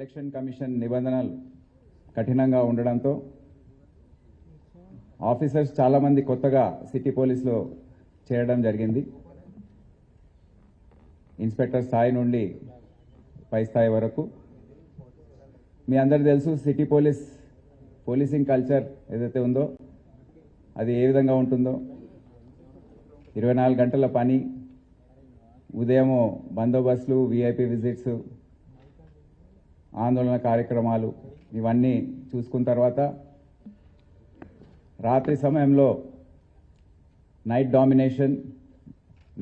Election commission నిబంధనలు కఠినంగా ఉండడంతో ఆఫీసర్స్ చాలా మంది కొత్తగా సిటీ పోలీసులో చేరడం జరిగింది. ఇన్స్పెక్టర్ స్థాయి నుండి పై స్థాయి వరకు. మీ అందరికీ తెలుసు సిటీ పోలీసింగ్ కల్చర్ ఏదైతే ఉందో అది ఏ విధంగా ఉంటుందో. 24 గంటల పని, ఉదయం బందోబస్తులు, విఐపి విజిట్స్, ఆందోళన కార్యక్రమాలు ఇవన్నీ చూసుకున్న తర్వాత రాత్రి సమయంలో నైట్ డామినేషన్,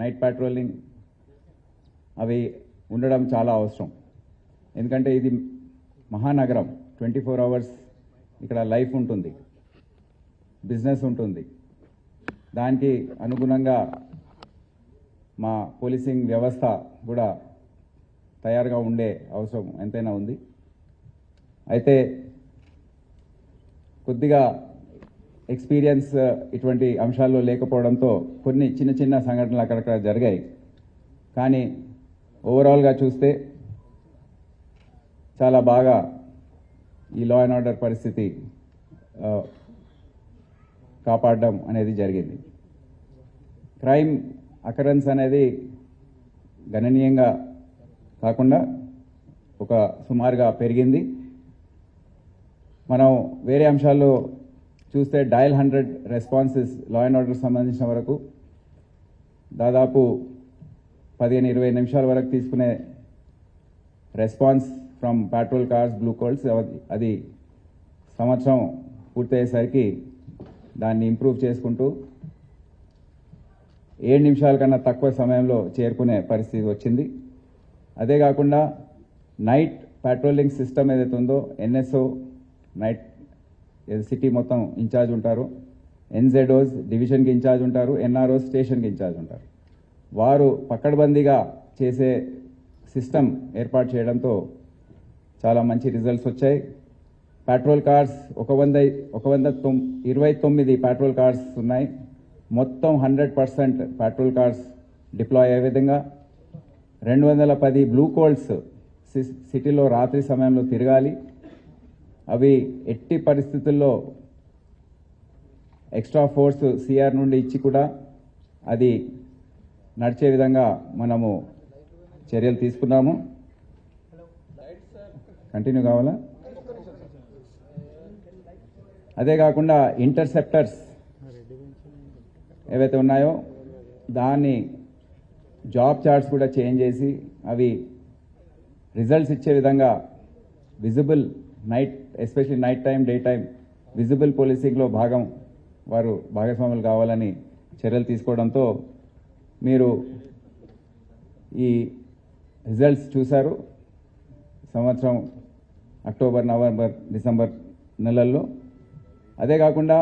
నైట్ పాట్రోలింగ్ అవి ఉండడం చాలా అవసరం. ఎందుకంటే ఇది మహానగరం, 24 అవర్స్ ఇక్కడ లైఫ్ ఉంటుంది, బిజినెస్ ఉంటుంది. దానికి అనుగుణంగా మా పోలీసింగ్ వ్యవస్థ కూడా తయారుగా ఉండే అవసరం ఎంతైనా ఉంది. అయితే కొద్దిగా ఎక్స్పీరియన్స్ ఇటువంటి అంశాల్లో లేకపోవడంతో కొన్ని చిన్న చిన్న సంఘటనలు అక్కడక్కడ జరిగాయి. కానీ ఓవరాల్గా చూస్తే చాలా బాగా ఈ లా అండ్ ఆర్డర్ పరిస్థితి కాపాడడం అనేది జరిగింది. క్రైమ్ అకరెన్స్ అనేది గణనీయంగా కాకుండా ఒక సుమారుగా పెరిగింది. మనం వేరే అంశాల్లో చూస్తే dial 100 responses law and order సంబంధించిన వరకు దాదాపు 15-20 నిమిషాల వరకు తీసుకునే response from petrol cars, blue కోల్స్ అది సంవత్సరం పూర్తయ్యేసరికి దాన్ని ఇంప్రూవ్ చేసుకుంటూ 7 నిమిషాల కన్నా తక్కువ సమయంలో చేరుకునే పరిస్థితి వచ్చింది. అదే కాకుండా నైట్ పెట్రోలింగ్ సిస్టమ్ ఏదైతే ఉందో ఎన్ఎస్ఓ నైట్ సిటీ మొత్తం ఇన్ఛార్జ్ ఉంటారు, ఎన్జెడ్ఓస్ డివిజన్కి ఇన్ఛార్జ్ ఉంటారు, ఎన్ఆర్ఓస్ స్టేషన్కి ఇన్ఛార్జ్ ఉంటారు. వారు పక్కడబందీగా చేసే సిస్టమ్ ఏర్పాటు చేయడంతో చాలా మంచి రిజల్ట్స్ వచ్చాయి. పెట్రోల్ కార్స్ 129 పెట్రోల్ కార్స్ ఉన్నాయి. మొత్తం 100% పెట్రోల్ కార్స్ డిప్లాయ్ అయ్యే విధంగా 210 బ్లూ కోల్స్ సిటీలో రాత్రి సమయంలో తిరగాలి. అవి ఎట్టి పరిస్థితుల్లో ఎక్స్ట్రా ఫోర్స్ సిఆర్ నుండి ఇచ్చి కూడా అది నడిచే విధంగా మనము చర్యలు తీసుకున్నాము. కంటిన్యూ కావాలా? అదే కాకుండా ఇంటర్సెప్టర్స్ ఏవైతే ఉన్నాయో దాన్ని జాబ్ చార్ట్స్ కూడా చేంజ్ చేసి అవి రిజల్ట్స్ ఇచ్చే విధంగా visible night, especially night time, day time visible పోలీసింగ్లో వారు భాగస్వాములు కావాలని చర్యలు తీసుకోవడంతో మీరు ఈ రిజల్ట్స్ చూశారు. సంవత్సరం అక్టోబర్, నవంబర్, డిసెంబర్ నెలల్లో. అదే కాకుండా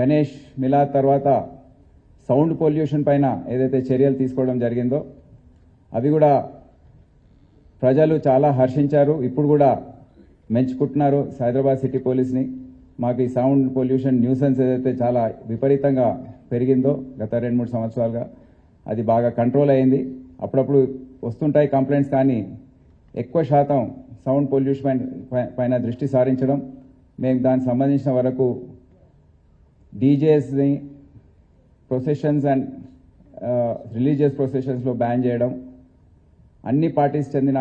గణేష్ మిలాద్ తర్వాత సౌండ్ పొల్యూషన్ పైన ఏదైతే చర్యలు తీసుకోవడం జరిగిందో అవి కూడా ప్రజలు చాలా హర్షించారు. ఇప్పుడు కూడా మెచ్చుకుంటున్నారు హైదరాబాద్ సిటీ పోలీస్ని. మాకు ఈ సౌండ్ పొల్యూషన్ న్యూసెన్స్ ఏదైతే చాలా విపరీతంగా పెరిగిందో గత 2-3 సంవత్సరాలుగా అది బాగా కంట్రోల్ అయింది. అప్పుడప్పుడు వస్తుంటాయి కంప్లైంట్స్, కానీ ఎక్కువ శాతం సౌండ్ పొల్యూషన్ పైన దృష్టి సారించడం, మేము దానికి సంబంధించిన వరకు డీజేస్ని ప్రొసెషన్స్ అండ్ రిలీజియస్ ప్రొసెషన్స్లో బ్యాన్ చేయడం, అన్ని పార్టీస్ చెందిన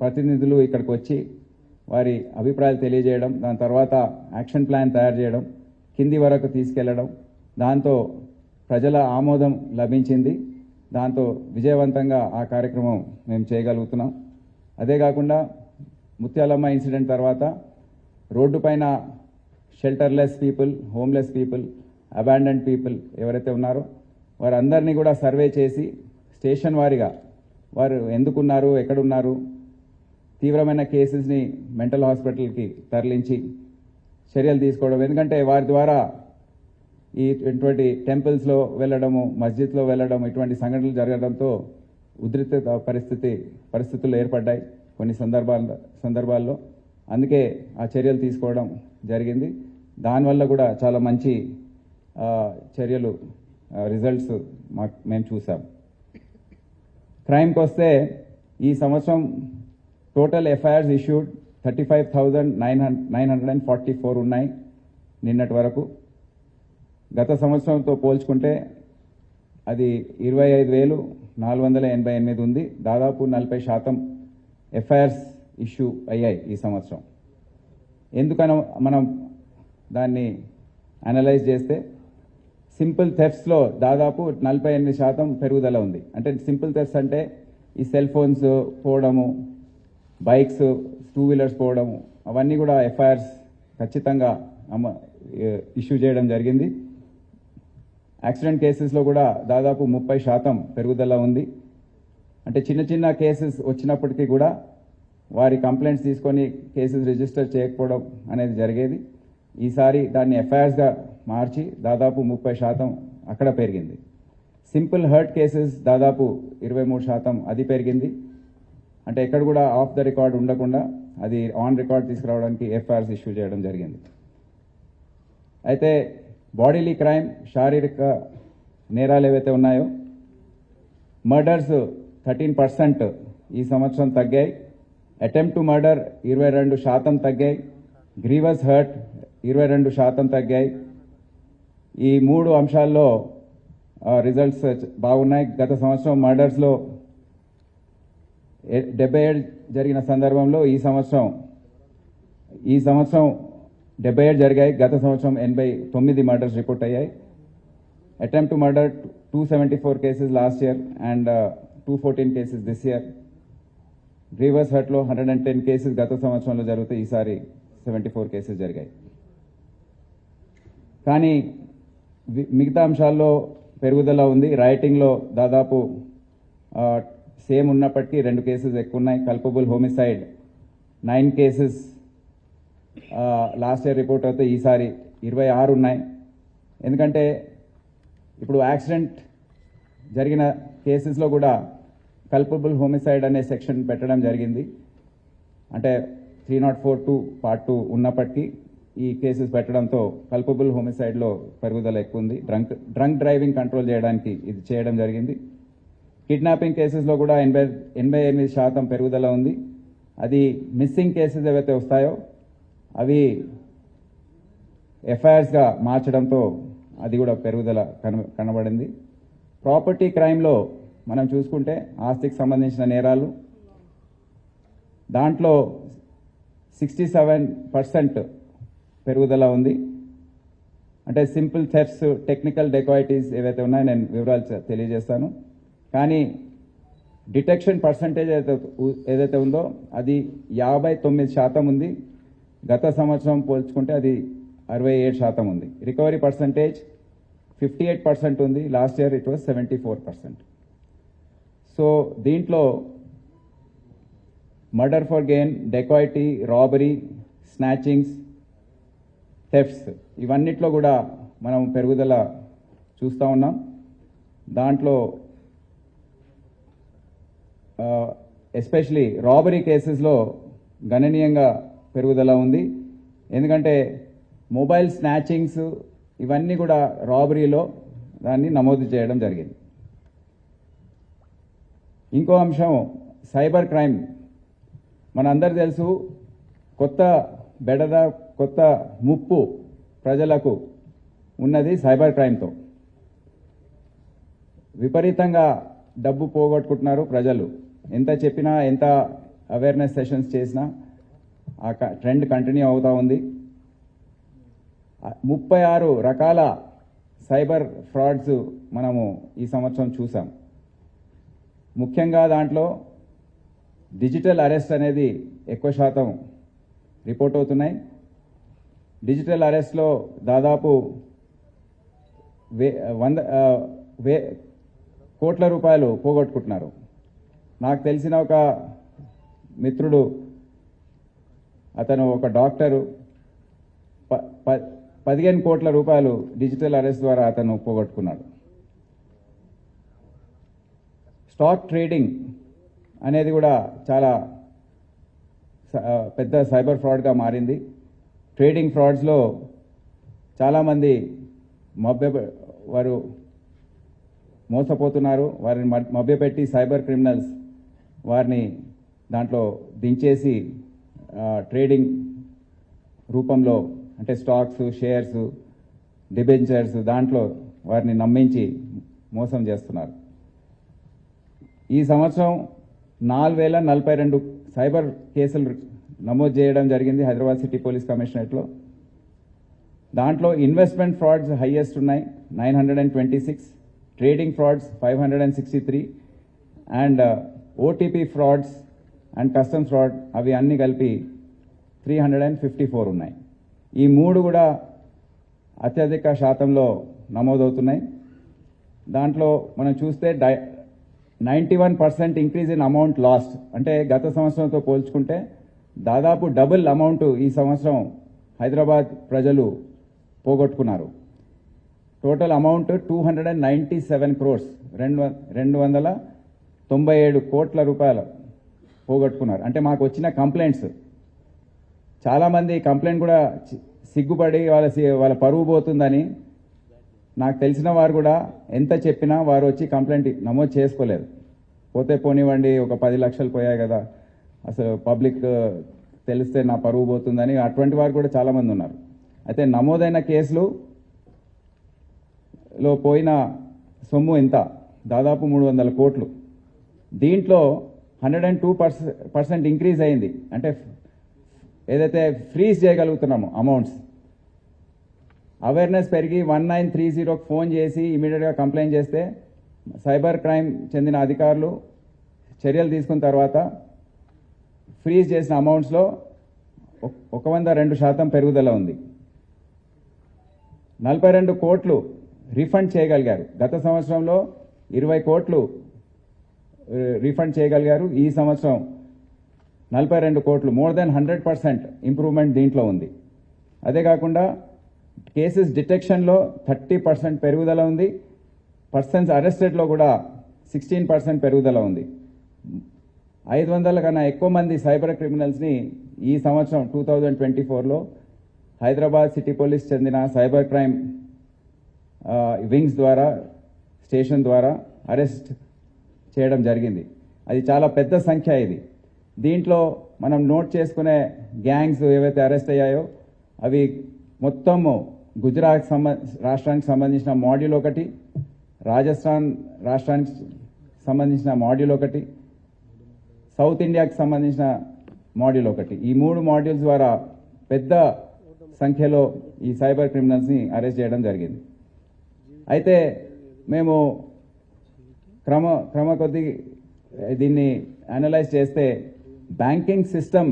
ప్రతినిధులు ఇక్కడికి వచ్చి వారి అభిప్రాయాలు తెలియజేయడం, దాని తర్వాత యాక్షన్ ప్లాన్ తయారు చేయడం, కింది వరకు తీసుకెళ్లడం, దాంతో ప్రజల ఆమోదం లభించింది. దాంతో విజయవంతంగా ఆ కార్యక్రమం మేము చేయగలుగుతున్నాం. అదే కాకుండా ముత్యాలమ్మ ఇన్సిడెంట్ తర్వాత రోడ్డు పైన shelterless people, homeless people, abandoned people ఎవరైతే ఉన్నారో వారందరినీ కూడా సర్వే చేసి స్టేషన్ వారీగా వారు ఎందుకున్నారు, ఎక్కడున్నారు, తీవ్రమైన కేసెస్ని మెంటల్ హాస్పిటల్కి తరలించి చర్యలు తీసుకోవడం. ఎందుకంటే వారి ద్వారా ఇటువంటి టెంపుల్స్లో వెళ్ళడము, మస్జిద్లో వెళ్ళడం, ఇటువంటి సంఘటనలు జరగడంతో ఉద్రిక్త పరిస్థితులు ఏర్పడ్డాయి కొన్ని సందర్భాల్లో. అందుకే ఆ చర్యలు తీసుకోవడం జరిగింది. దానివల్ల కూడా చాలా మంచి చర్యలు, రిజల్ట్స్ మేము చూసాం. క్రైమ్కి వస్తే ఈ సంవత్సరం టోటల్ ఎఫ్ఐఆర్స్ ఇష్యూడ్ 35,944 ఉన్నాయి నిన్నటి వరకు. గత సంవత్సరంతో పోల్చుకుంటే అది 25,488 ఉంది. దాదాపు 40% ఎఫ్ఐఆర్స్ ఇష్యూ అయ్యాయి ఈ సంవత్సరం. ఎందుకని మనం దాన్ని అనలైజ్ చేస్తే సింపుల్ థెఫ్ట్స్లో దాదాపు 48% పెరుగుదల ఉంది. అంటే సింపుల్ థెఫ్ట్స్ అంటే ఈ సెల్ ఫోన్స్ పోవడము, బైక్స్, టూ వీలర్స్ పోవడము, అవన్నీ కూడా ఎఫ్ఐఆర్స్ ఖచ్చితంగా ఇష్యూ చేయడం జరిగింది. యాక్సిడెంట్ కేసెస్లో కూడా దాదాపు 30% పెరుగుదల ఉంది. అంటే చిన్న చిన్న కేసెస్ వచ్చినప్పటికీ కూడా వారి కంప్లైంట్స్ తీసుకొని కేసెస్ రిజిస్టర్ చేయకపోవడం అనేది జరిగేది. ఈసారి దాన్ని ఎఫ్ఐఆర్స్గా మార్చి దాదాపు 30% అక్కడ పెరిగింది. సింపుల్ హర్ట్ కేసెస్ దాదాపు 23% అది పెరిగింది. అంటే ఎక్కడ కూడా ఆఫ్ ద రికార్డ్ ఉండకుండా అది ఆన్ రికార్డ్ తీసుకురావడానికి ఎఫ్ఐఆర్స్ ఇష్యూ చేయడం జరిగింది. అయితే బాడీలీ క్రైమ్, శారీరక నేరాలు ఏవైతే ఉన్నాయో, మర్డర్స్ 13% ఈ సంవత్సరం తగ్గాయి. అటెంప్ట్ టు మర్డర్ 22% తగ్గాయి. గ్రీవస్ హర్ట్ 22% తగ్గాయి. ఈ 3 అంశాల్లో రిజల్ట్స్ బాగున్నాయి. గత సంవత్సరం మర్డర్స్లో 77 జరిగిన సందర్భంలో ఈ సంవత్సరం 77 జరిగాయి. గత సంవత్సరం 89 మర్డర్స్ రిపోర్ట్ అయ్యాయి. Attempt to murder 274 cases last year and 214 cases this year. Grievous హర్ట్లో 110 కేసెస్ గత సంవత్సరంలో జరిగితే ఈసారి 74 కేసెస్ జరిగాయి. కానీ మిగతా అంశాల్లో పెరుగుదల ఉంది. రైటింగ్లో దాదాపు సేమ్ ఉన్నప్పటికీ 2 కేసెస్ ఎక్కువ ఉన్నాయి. Culpable homicide 9 cases last year report అయితే ఈసారి 26 ఉన్నాయి. ఎందుకంటే ఇప్పుడు యాక్సిడెంట్ జరిగిన కేసెస్లో కూడా కల్పబుల్ హోమిసైడ్ అనే సెక్షన్ పెట్టడం జరిగింది. అంటే 304(2) Part 2 ఉన్నప్పటికీ ఈ కేసెస్ పెట్టడంతో కల్పబుల్ హోమిసైడ్లో పెరుగుదల ఎక్కువ ఉంది. డ్రంక్ డ్రైవింగ్ కంట్రోల్ చేయడానికి ఇది చేయడం జరిగింది. కిడ్నాపింగ్ కేసెస్లో కూడా 88% పెరుగుదల ఉంది. అది మిస్సింగ్ కేసెస్ ఏవైతే వస్తాయో అవి ఎఫ్ఐఆర్స్గా మార్చడంతో అది కూడా పెరుగుదల కనబడింది. ప్రాపర్టీ క్రైమ్లో మనం చూసుకుంటే ఆస్తికి సంబంధించిన నేరాలు దాంట్లో 67% పెరుగుదల ఉంది. అంటే సింపుల్ థెఫ్ట్స్, టెక్నికల్ డెకాయిటీస్ ఏవైతే ఉన్నాయో నేను వివరాలు తెలియజేస్తాను. కానీ డిటెక్షన్ పర్సంటేజ్ ఏదైతే ఉందో అది 59% ఉంది. గత సంవత్సరం పోల్చుకుంటే అది 67% ఉంది. రికవరీ పర్సంటేజ్ 58% ఉంది. Last year it was 74%. So దీంట్లో murder for gain, dacoity, robbery, snatchings, thefts ఇవన్నిట్లో కూడా మనం పెరుగుదల చూస్తూ ఉన్నాం. దాంట్లో ఎస్పెషలీ రాబరీ కేసెస్లో గణనీయంగా పెరుగుదల ఉంది. ఎందుకంటే మొబైల్ స్నాచింగ్స్ ఇవన్నీ కూడా రాబరీలో దాన్ని నమోదు చేయడం జరిగింది. ఇంకో అంశం సైబర్ క్రైమ్. మనందరూ తెలుసు, కొత్త బెడద, కొత్త ముప్పు ప్రజలకు ఉన్నది సైబర్ క్రైమ్తో. విపరీతంగా డబ్బు పోగొట్టుకుంటున్నారు ప్రజలు. ఎంత చెప్పినా, ఎంత అవేర్నెస్ సెషన్స్ చేసినా ఆ ట్రెండ్ కంటిన్యూ అవుతూ ఉంది. 36 రకాల సైబర్ ఫ్రాడ్స్ మనము ఈ సంవత్సరం చూసాం. ముఖ్యంగా దాంట్లో డిజిటల్ అరెస్ట్ అనేది ఎక్కువ శాతం రిపోర్ట్ అవుతున్నాయి. డిజిటల్ అరెస్ట్లో దాదాపు 100 కోట్ల రూపాయలు పోగొట్టుకుంటున్నారు. నాకు తెలిసిన ఒక మిత్రుడు, అతను ఒక డాక్టరు, 15 కోట్ల రూపాయలు డిజిటల్ అరెస్ట్ ద్వారా అతను పోగొట్టుకున్నాడు. స్టాక్ ట్రేడింగ్ అనేది కూడా చాలా పెద్ద సైబర్ ఫ్రాడ్గా మారింది. ట్రేడింగ్ ఫ్రాడ్స్లో చాలామంది వారు మోసపోతున్నారు. వారిని మభ్యపెట్టి సైబర్ క్రిమినల్స్ వారిని దాంట్లో దించేసి ట్రేడింగ్ రూపంలో అంటే స్టాక్స్, షేర్స్, డిబెంచర్స్ దాంట్లో వారిని నమ్మించి మోసం చేస్తున్నారు. ఈ సంవత్సరం 4042 సైబర్ కేసులు నమోదు చేయడం జరిగింది హైదరాబాద్ సిటీ పోలీస్ కమిషనరేట్లో. దాంట్లో ఇన్వెస్ట్మెంట్ ఫ్రాడ్స్ హైయెస్ట్ ఉన్నాయి 926, trading frauds 563 and OTP frauds and customs fraud అవి అన్ని కలిపి 354 ఉన్నాయి. ఈ మూడు కూడా అత్యధిక శాతంలో నమోదవుతున్నాయి. దాంట్లో మనం చూస్తే 91% ఇంక్రీజ్ ఇన్ అమౌంట్ లాస్ట్, అంటే గత సంవత్సరంతో పోల్చుకుంటే దాదాపు డబుల్ అమౌంట్ ఈ సంవత్సరం హైదరాబాద్ ప్రజలు పోగొట్టుకున్నారు. టోటల్ అమౌంట్ 297 crores, 297 కోట్ల రూపాయలు పోగొట్టుకున్నారు. అంటే మాకు వచ్చిన కంప్లైంట్స్ చాలామంది కంప్లైంట్ కూడా సిగ్గుపడి వాళ్ళ పరువు పోతుందని నాకు తెలిసిన వారు కూడా ఎంత చెప్పినా వారు వచ్చి కంప్లైంట్ నమోదు చేసుకోలేదు. పోతే పోనివ్వండి, ఒక 10 లక్షలు పోయాయి కదా, అసలు పబ్లిక్ తెలిస్తే నా పరువు పోతుందని అటువంటి వారు కూడా చాలామంది ఉన్నారు. అయితే నమోదైన కేసులో పోయిన సొమ్ము ఎంత, దాదాపు 300 కోట్లు. దీంట్లో 102% ఇంక్రీజ్ అయింది. అంటే ఏదైతే ఫ్రీజ్ చేయగలుగుతున్నామో అమౌంట్స్, అవేర్నెస్ పెరిగి 1930కి ఫోన్ చేసి ఇమీడియట్గా కంప్లైంట్ చేస్తే సైబర్ క్రైమ్ చెందిన అధికారులు చర్యలు తీసుకున్న తర్వాత ఫ్రీజ్ చేసిన అమౌంట్స్లో 102% పెరుగుదల ఉంది. 42 కోట్లు రీఫండ్ చేయగలిగారు. గత సంవత్సరంలో 20 కోట్లు రీఫండ్ చేయగలిగారు. ఈ సంవత్సరం 42 కోట్లు, మోర్ దెన్ 100% ఇంప్రూవ్మెంట్ దీంట్లో ఉంది. అదే కాకుండా కేసెస్ డిటెక్షన్లో 30% పెరుగుదల ఉంది. పర్సన్స్ అరెస్టెడ్లో కూడా 16% పెరుగుదల ఉంది. 500 కన్నా ఎక్కువ మంది సైబర్ క్రిమినల్స్ని ఈ సంవత్సరం 2024లో హైదరాబాద్ సిటీ పోలీస్ చెందిన సైబర్ క్రైమ్ వింగ్స్ ద్వారా, స్టేషన్ ద్వారా అరెస్ట్ చేయడం జరిగింది. అది చాలా పెద్ద సంఖ్య. ఇది దీంట్లో మనం నోట్ చేసుకునే గ్యాంగ్స్ ఏవైతే అరెస్ట్ అయ్యాయో అవి మొత్తము గుజరాత్ రాష్ట్రానికి సంబంధించిన మాడ్యూల్ ఒకటి, రాజస్థాన్ రాష్ట్రానికి సంబంధించిన మాడ్యూల్ ఒకటి, సౌత్ ఇండియాకి సంబంధించిన మాడ్యూల్ ఒకటి. ఈ 3 మాడ్యూల్స్ ద్వారా పెద్ద సంఖ్యలో ఈ సైబర్ క్రిమినల్స్ని అరెస్ట్ చేయడం జరిగింది. అయితే మేము క్రమ కొద్దీ దీన్ని అనలైజ్ చేస్తే బ్యాంకింగ్ సిస్టమ్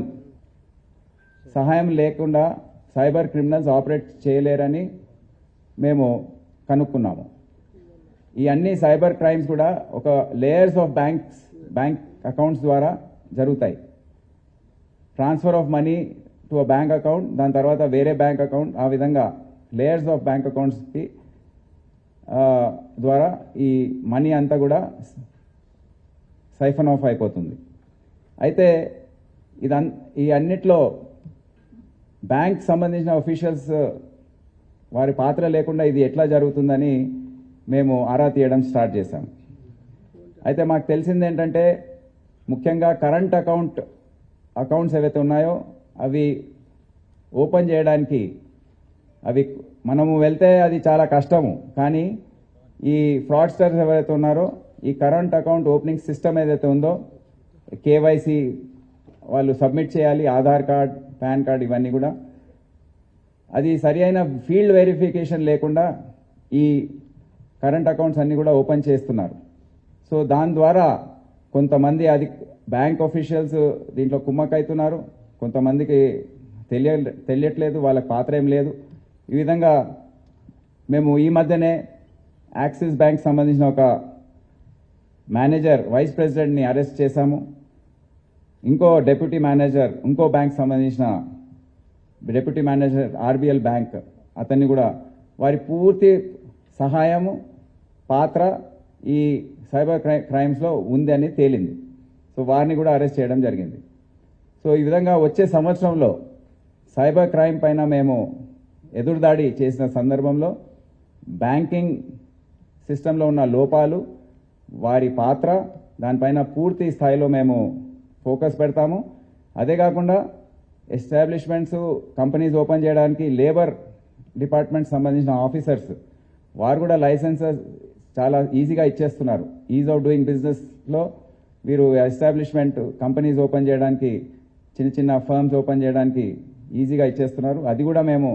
సహాయం లేకుండా సైబర్ క్రిమినల్స్ ఆపరేట్ చేయలేరని మేము కనుక్కున్నాము. ఈ అన్ని సైబర్ క్రైమ్స్ కూడా ఒక లేయర్స్ ఆఫ్ బ్యాంక్ అకౌంట్స్ ద్వారా జరుగుతాయి. Transfer of money to a bank account, దాని తర్వాత వేరే బ్యాంక్ అకౌంట్, ఆ విధంగా లేయర్స్ ఆఫ్ బ్యాంక్ అకౌంట్స్కి ద్వారా ఈ మనీ అంతా కూడా సైఫన్ ఆఫ్ అయిపోతుంది. అయితే ఈ అన్నిట్లో బ్యాంక్ సంబంధించిన అఫీషియల్స్ వారి పాత్ర లేకుండా ఇది ఎట్లా జరుగుతుందని మేము ఆరా తీయడం స్టార్ట్ చేశాం. అయితే మాకు తెలిసింది ఏంటంటే ముఖ్యంగా కరెంట్ అకౌంట్స్ ఏవైతే ఉన్నాయో అవి ఓపెన్ చేయడానికి అవి మనము వెళ్తే అది చాలా కష్టము. కానీ ఈ ఫ్రాడ్స్టర్స్ ఎవరైతే ఉన్నారో ఈ కరెంట్ అకౌంట్ ఓపెనింగ్ సిస్టమ్ ఏదైతే ఉందో కేవైసీ వాళ్ళు సబ్మిట్ చేయాలి, ఆధార్ కార్డ్, పాన్ కార్డ్ ఇవన్నీ కూడా. అది సరి అయిన ఫీల్డ్ వెరిఫికేషన్ లేకుండా ఈ కరెంట్ అకౌంట్స్ అన్నీ కూడా ఓపెన్ చేస్తున్నారు. సో దాని ద్వారా కొంతమంది బ్యాంక్ ఆఫీషియల్స్ దీంట్లో కుమ్మక్కవుతున్నారు, కొంతమందికి తెలియట్లేదు, వాళ్ళకి పాత్ర ఏం లేదు. ఈ విధంగా మేము ఈ మధ్యనే యాక్సిస్ బ్యాంక్ సంబంధించిన ఒక మేనేజర్, వైస్ ప్రెసిడెంట్ని అరెస్ట్ చేశాము. ఇంకో డెప్యూటీ మేనేజర్, ఇంకో బ్యాంక్ సంబంధించిన డెప్యూటీ మేనేజర్ ఆర్బిఎల్ బ్యాంక్, అతన్ని కూడా వారి పూర్తి సహాయము పాత్ర ఈ సైబర్ క్రైమ్స్లో ఉంది అని తేలింది. సో వారిని కూడా అరెస్ట్ చేయడం జరిగింది. సో ఈ విధంగా వచ్చే సంవత్సరంలో సైబర్ క్రైమ్ పైన మేము ఎదురుదాడి చేసిన సందర్భంలో బ్యాంకింగ్ సిస్టంలో ఉన్న లోపాలు, వారి పాత్ర, దానిపైన పూర్తి స్థాయిలో మేము ఫోకస్ పెడతాము. అదే కాకుండా ఎస్టాబ్లిష్మెంట్స్ కంపెనీస్ ఓపెన్ చేయడానికి లేబర్ డిపార్ట్మెంట్ సంబంధించిన ఆఫీసర్స్ వారు కూడా లైసెన్సెస్ చాలా ఈజీగా ఇచ్చేస్తున్నారు. ఈజ్ ఆఫ్ డూయింగ్ బిజినెస్లో వీరు ఎస్టాబ్లిష్మెంట్ కంపెనీస్ ఓపెన్ చేయడానికి చిన్న చిన్న ఫర్మ్స్ ఓపెన్ చేయడానికి ఈజీగా ఇచ్చేస్తున్నారు. అది కూడా మేము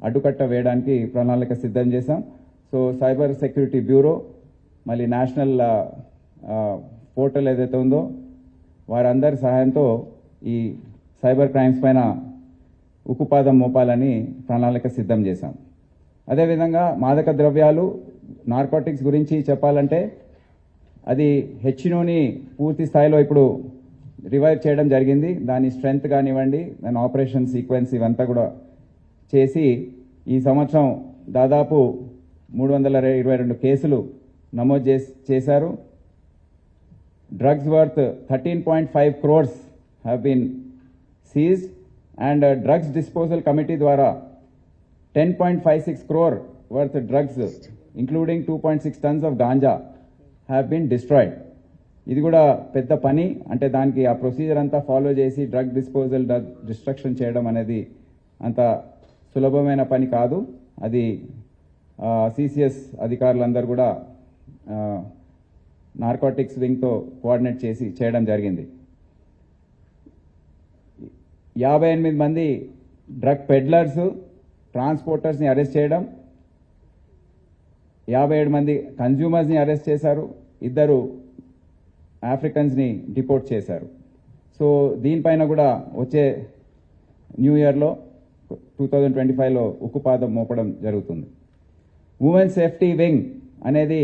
అడ్డుకట్ట వేయడానికి ప్రణాళిక సిద్ధం చేశాం. సో సైబర్ సెక్యూరిటీ బ్యూరో మళ్ళీ నేషనల్ పోర్టల్ ఏదైతే ఉందో వారందరి సహాయంతో ఈ సైబర్ క్రైమ్స్ పైన ఉక్కుపాదం మోపాలని ప్రణాళిక సిద్ధం చేశాం. అదేవిధంగా మాదక ద్రవ్యాలు నార్కోటిక్స్ గురించి చెప్పాలంటే అది హెచ్నోని పూర్తి స్థాయిలో ఇప్పుడు రివైవ్ చేయడం జరిగింది. దాని స్ట్రెంగ్త్ కానివ్వండి, దాని ఆపరేషన్ సీక్వెన్స్ ఇవంతా కూడా చేసి ఈ సంవత్సరం దాదాపు 322 కేసులు నమోదు చేశారు. Drugs worth 13.5 crores have been seized and drugs disposal committee ద్వారా 10.56 crore worth drugs including 2.6 tons of ganja have been destroyed. ఇది కూడా పెద్ద పని. అంటే దానికి ఆ ప్రొసీజర్ అంతా ఫాలో చేసి డ్రగ్ డిస్పోజల్ డ్రగ్ డిస్ట్రక్షన్ చేయడం అనేది అంత సులభమైన పని కాదు. అది సిసిఎస్ అధికారులందరూ కూడా నార్కోటిక్స్ వింగ్తో కోఆర్డినేట్ చేసి చేయడం జరిగింది. 58 మంది డ్రగ్ పెడ్లర్స్ ట్రాన్స్పోర్టర్స్ని అరెస్ట్ చేయడం, 57 మంది కన్జ్యూమర్స్ని అరెస్ట్ చేశారు, 2 ఆఫ్రికన్స్ని డిపోర్ట్ చేశారు. సో దీనిపైన కూడా వచ్చే న్యూ ఇయర్లో 2025లో ఉక్కుపాదం మోపడం జరుగుతుంది. ఉమెన్ సేఫ్టీ వింగ్ అనేది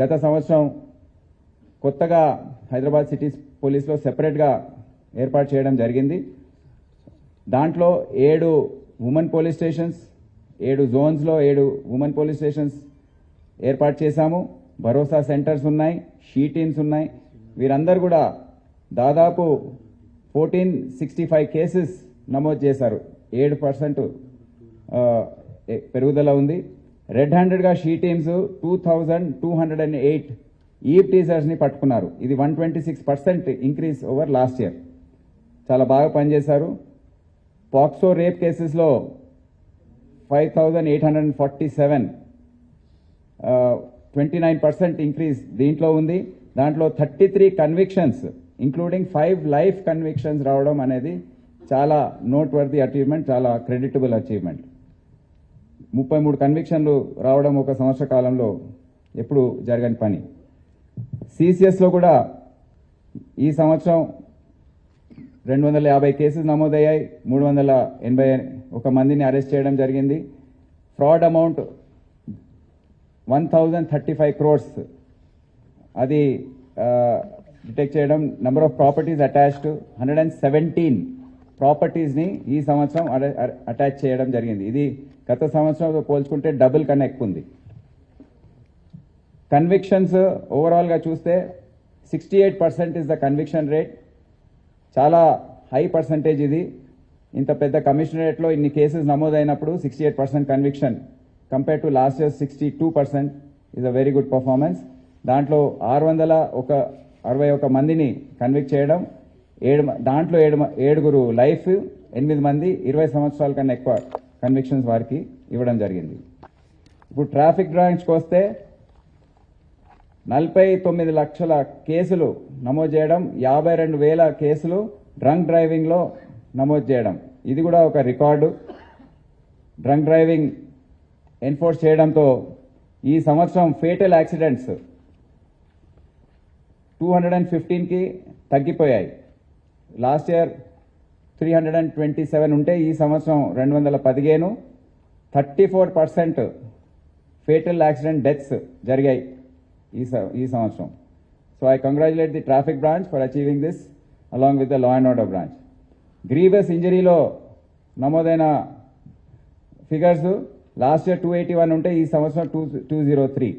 గత సంవత్సరం కొత్తగా హైదరాబాద్ సిటీ పోలీస్లో సెపరేట్గా ఏర్పాటు చేయడం జరిగింది. దాంట్లో 7 women police stations, 7 జోన్స్లో 7 women police stations ఏర్పాటు చేశాము. భరోసా సెంటర్స్ ఉన్నాయి, షీ టీమ్స్ ఉన్నాయి. వీరందరూ కూడా దాదాపు 1465 కేసెస్ నమోదు చేశారు. 7% పెరుగుదల ఉంది. రెడ్ హ్యాండెడ్గా షీ టీమ్స్ 2208 ఈవ్ టీజర్స్ని పట్టుకున్నారు. ఇది 126% ఇంక్రీజ్ ఓవర్ లాస్ట్ ఇయర్. చాలా బాగా పనిచేశారు. పాక్సో రేప్ కేసెస్లో 5847 29% ఇంక్రీజ్ దీంట్లో ఉంది. దాంట్లో 33 కన్విక్షన్స్ ఇంక్లూడింగ్ 5 లైఫ్ కన్విక్షన్స్ రావడం అనేది చాలా నోట్ వర్ది అచీవ్మెంట్, చాలా క్రెడిటబుల్ అచీవ్మెంట్. 33 కన్విక్షన్లు రావడం ఒక సంవత్సర కాలంలో ఎప్పుడు జరగని పని. సిసిఎస్లో కూడా ఈ సంవత్సరం 250 కేసులు నమోదయ్యాయి, 381 మందిని అరెస్ట్ చేయడం జరిగింది. ఫ్రాడ్ అమౌంట్ 1035 crores అది డిటెక్ట్ చేయడం. నెంబర్ ఆఫ్ ప్రాపర్టీస్ అటాచ్డ్ 117 ప్రాపర్టీస్ని ఈ సంవత్సరం అటాచ్ చేయడం జరిగింది. ఇది గత సంవత్సరంతో పోల్చుకుంటే డబుల్ కన్నా ఎక్కువ ఉంది. కన్విక్షన్స్ ఓవరాల్గా చూస్తే 68% ఇస్ ద కన్విక్షన్ రేట్. చాలా హై పర్సంటేజ్ ఇది. ఇంత పెద్ద కమిషనరేట్లో ఇన్ని కేసెస్ నమోదైనప్పుడు 68% conviction compare to last year 62% is a very good performance. దాంట్లో 661 మందిని కన్విక్ట్ చేయడం, దాంట్లో 7 లైఫ్, 8 మంది 20 సంవత్సరాల కన్నా ఎక్కువ కన్విక్షన్స్ వారికి ఇవ్వడం జరిగింది. ఇప్పుడు ట్రాఫిక్ బ్రాంచ్కి వస్తే 49 లక్షల కేసులు నమోదు చేయడం, 52,000 కేసులు డ్రంక్ డ్రైవింగ్లో నమోదు చేయడం. ఇది కూడా ఒక రికార్డు. డ్రంక్ డ్రైవింగ్ ఎన్ఫోర్స్ చేయడంతో ఈ సంవత్సరం ఫేటల్ యాక్సిడెంట్స్ 215కి తగ్గిపోయాయి. లాస్ట్ ఇయర్ 327 ఉంటే ఈ సంవత్సరం 215. 34% ఫేటల్ యాక్సిడెంట్ డెత్స్ జరిగాయి ఈ సంవత్సరం. So I congratulate the traffic branch for achieving this along with the law and order branch. Grievous ఇంజరీలో నమోదైన ఫిగర్స్ లాస్ట్ ఇయర్ 281 ఉంటే ఈ సంవత్సరం 203.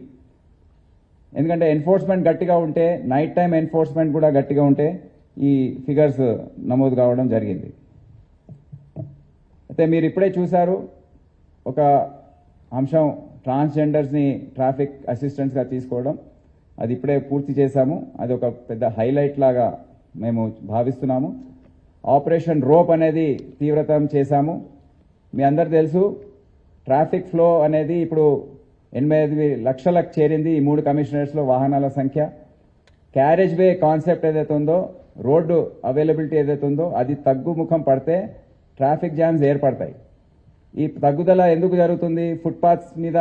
ఎందుకంటే ఎన్ఫోర్స్మెంట్ గట్టిగా ఉంటే, నైట్ టైం ఎన్ఫోర్స్మెంట్ కూడా గట్టిగా ఉంటే ఈ ఫిగర్స్ నమోదు కావడం జరిగింది. అయితే మీరు ఇప్పుడే చూశారు ఒక అంశం, ట్రాన్స్జెండర్స్ని ట్రాఫిక్ అసిస్టెంట్స్గా తీసుకోవడం. అది ఇప్పుడే పూర్తి చేశాము. అది ఒక పెద్ద హైలైట్ లాగా మేము భావిస్తున్నాము. ఆపరేషన్ రోప్ అనేది తీవ్రతరం చేశాము. మీ అందరు తెలుసు, ట్రాఫిక్ ఫ్లో అనేది ఇప్పుడు 85 లక్షలకు చేరింది ఈ 3 కమిషనరేట్స్లో వాహనాల సంఖ్య. క్యారేజ్ వే కాన్సెప్ట్ ఏదైతే ఉందో, రోడ్డు అవైలబిలిటీ ఏదైతే ఉందో అది తగ్గుముఖం పడితే ట్రాఫిక్ జామ్స్ ఏర్పడతాయి. ఈ తగ్గుదల ఎందుకు జరుగుతుంది? ఫుట్పాత్స్ మీద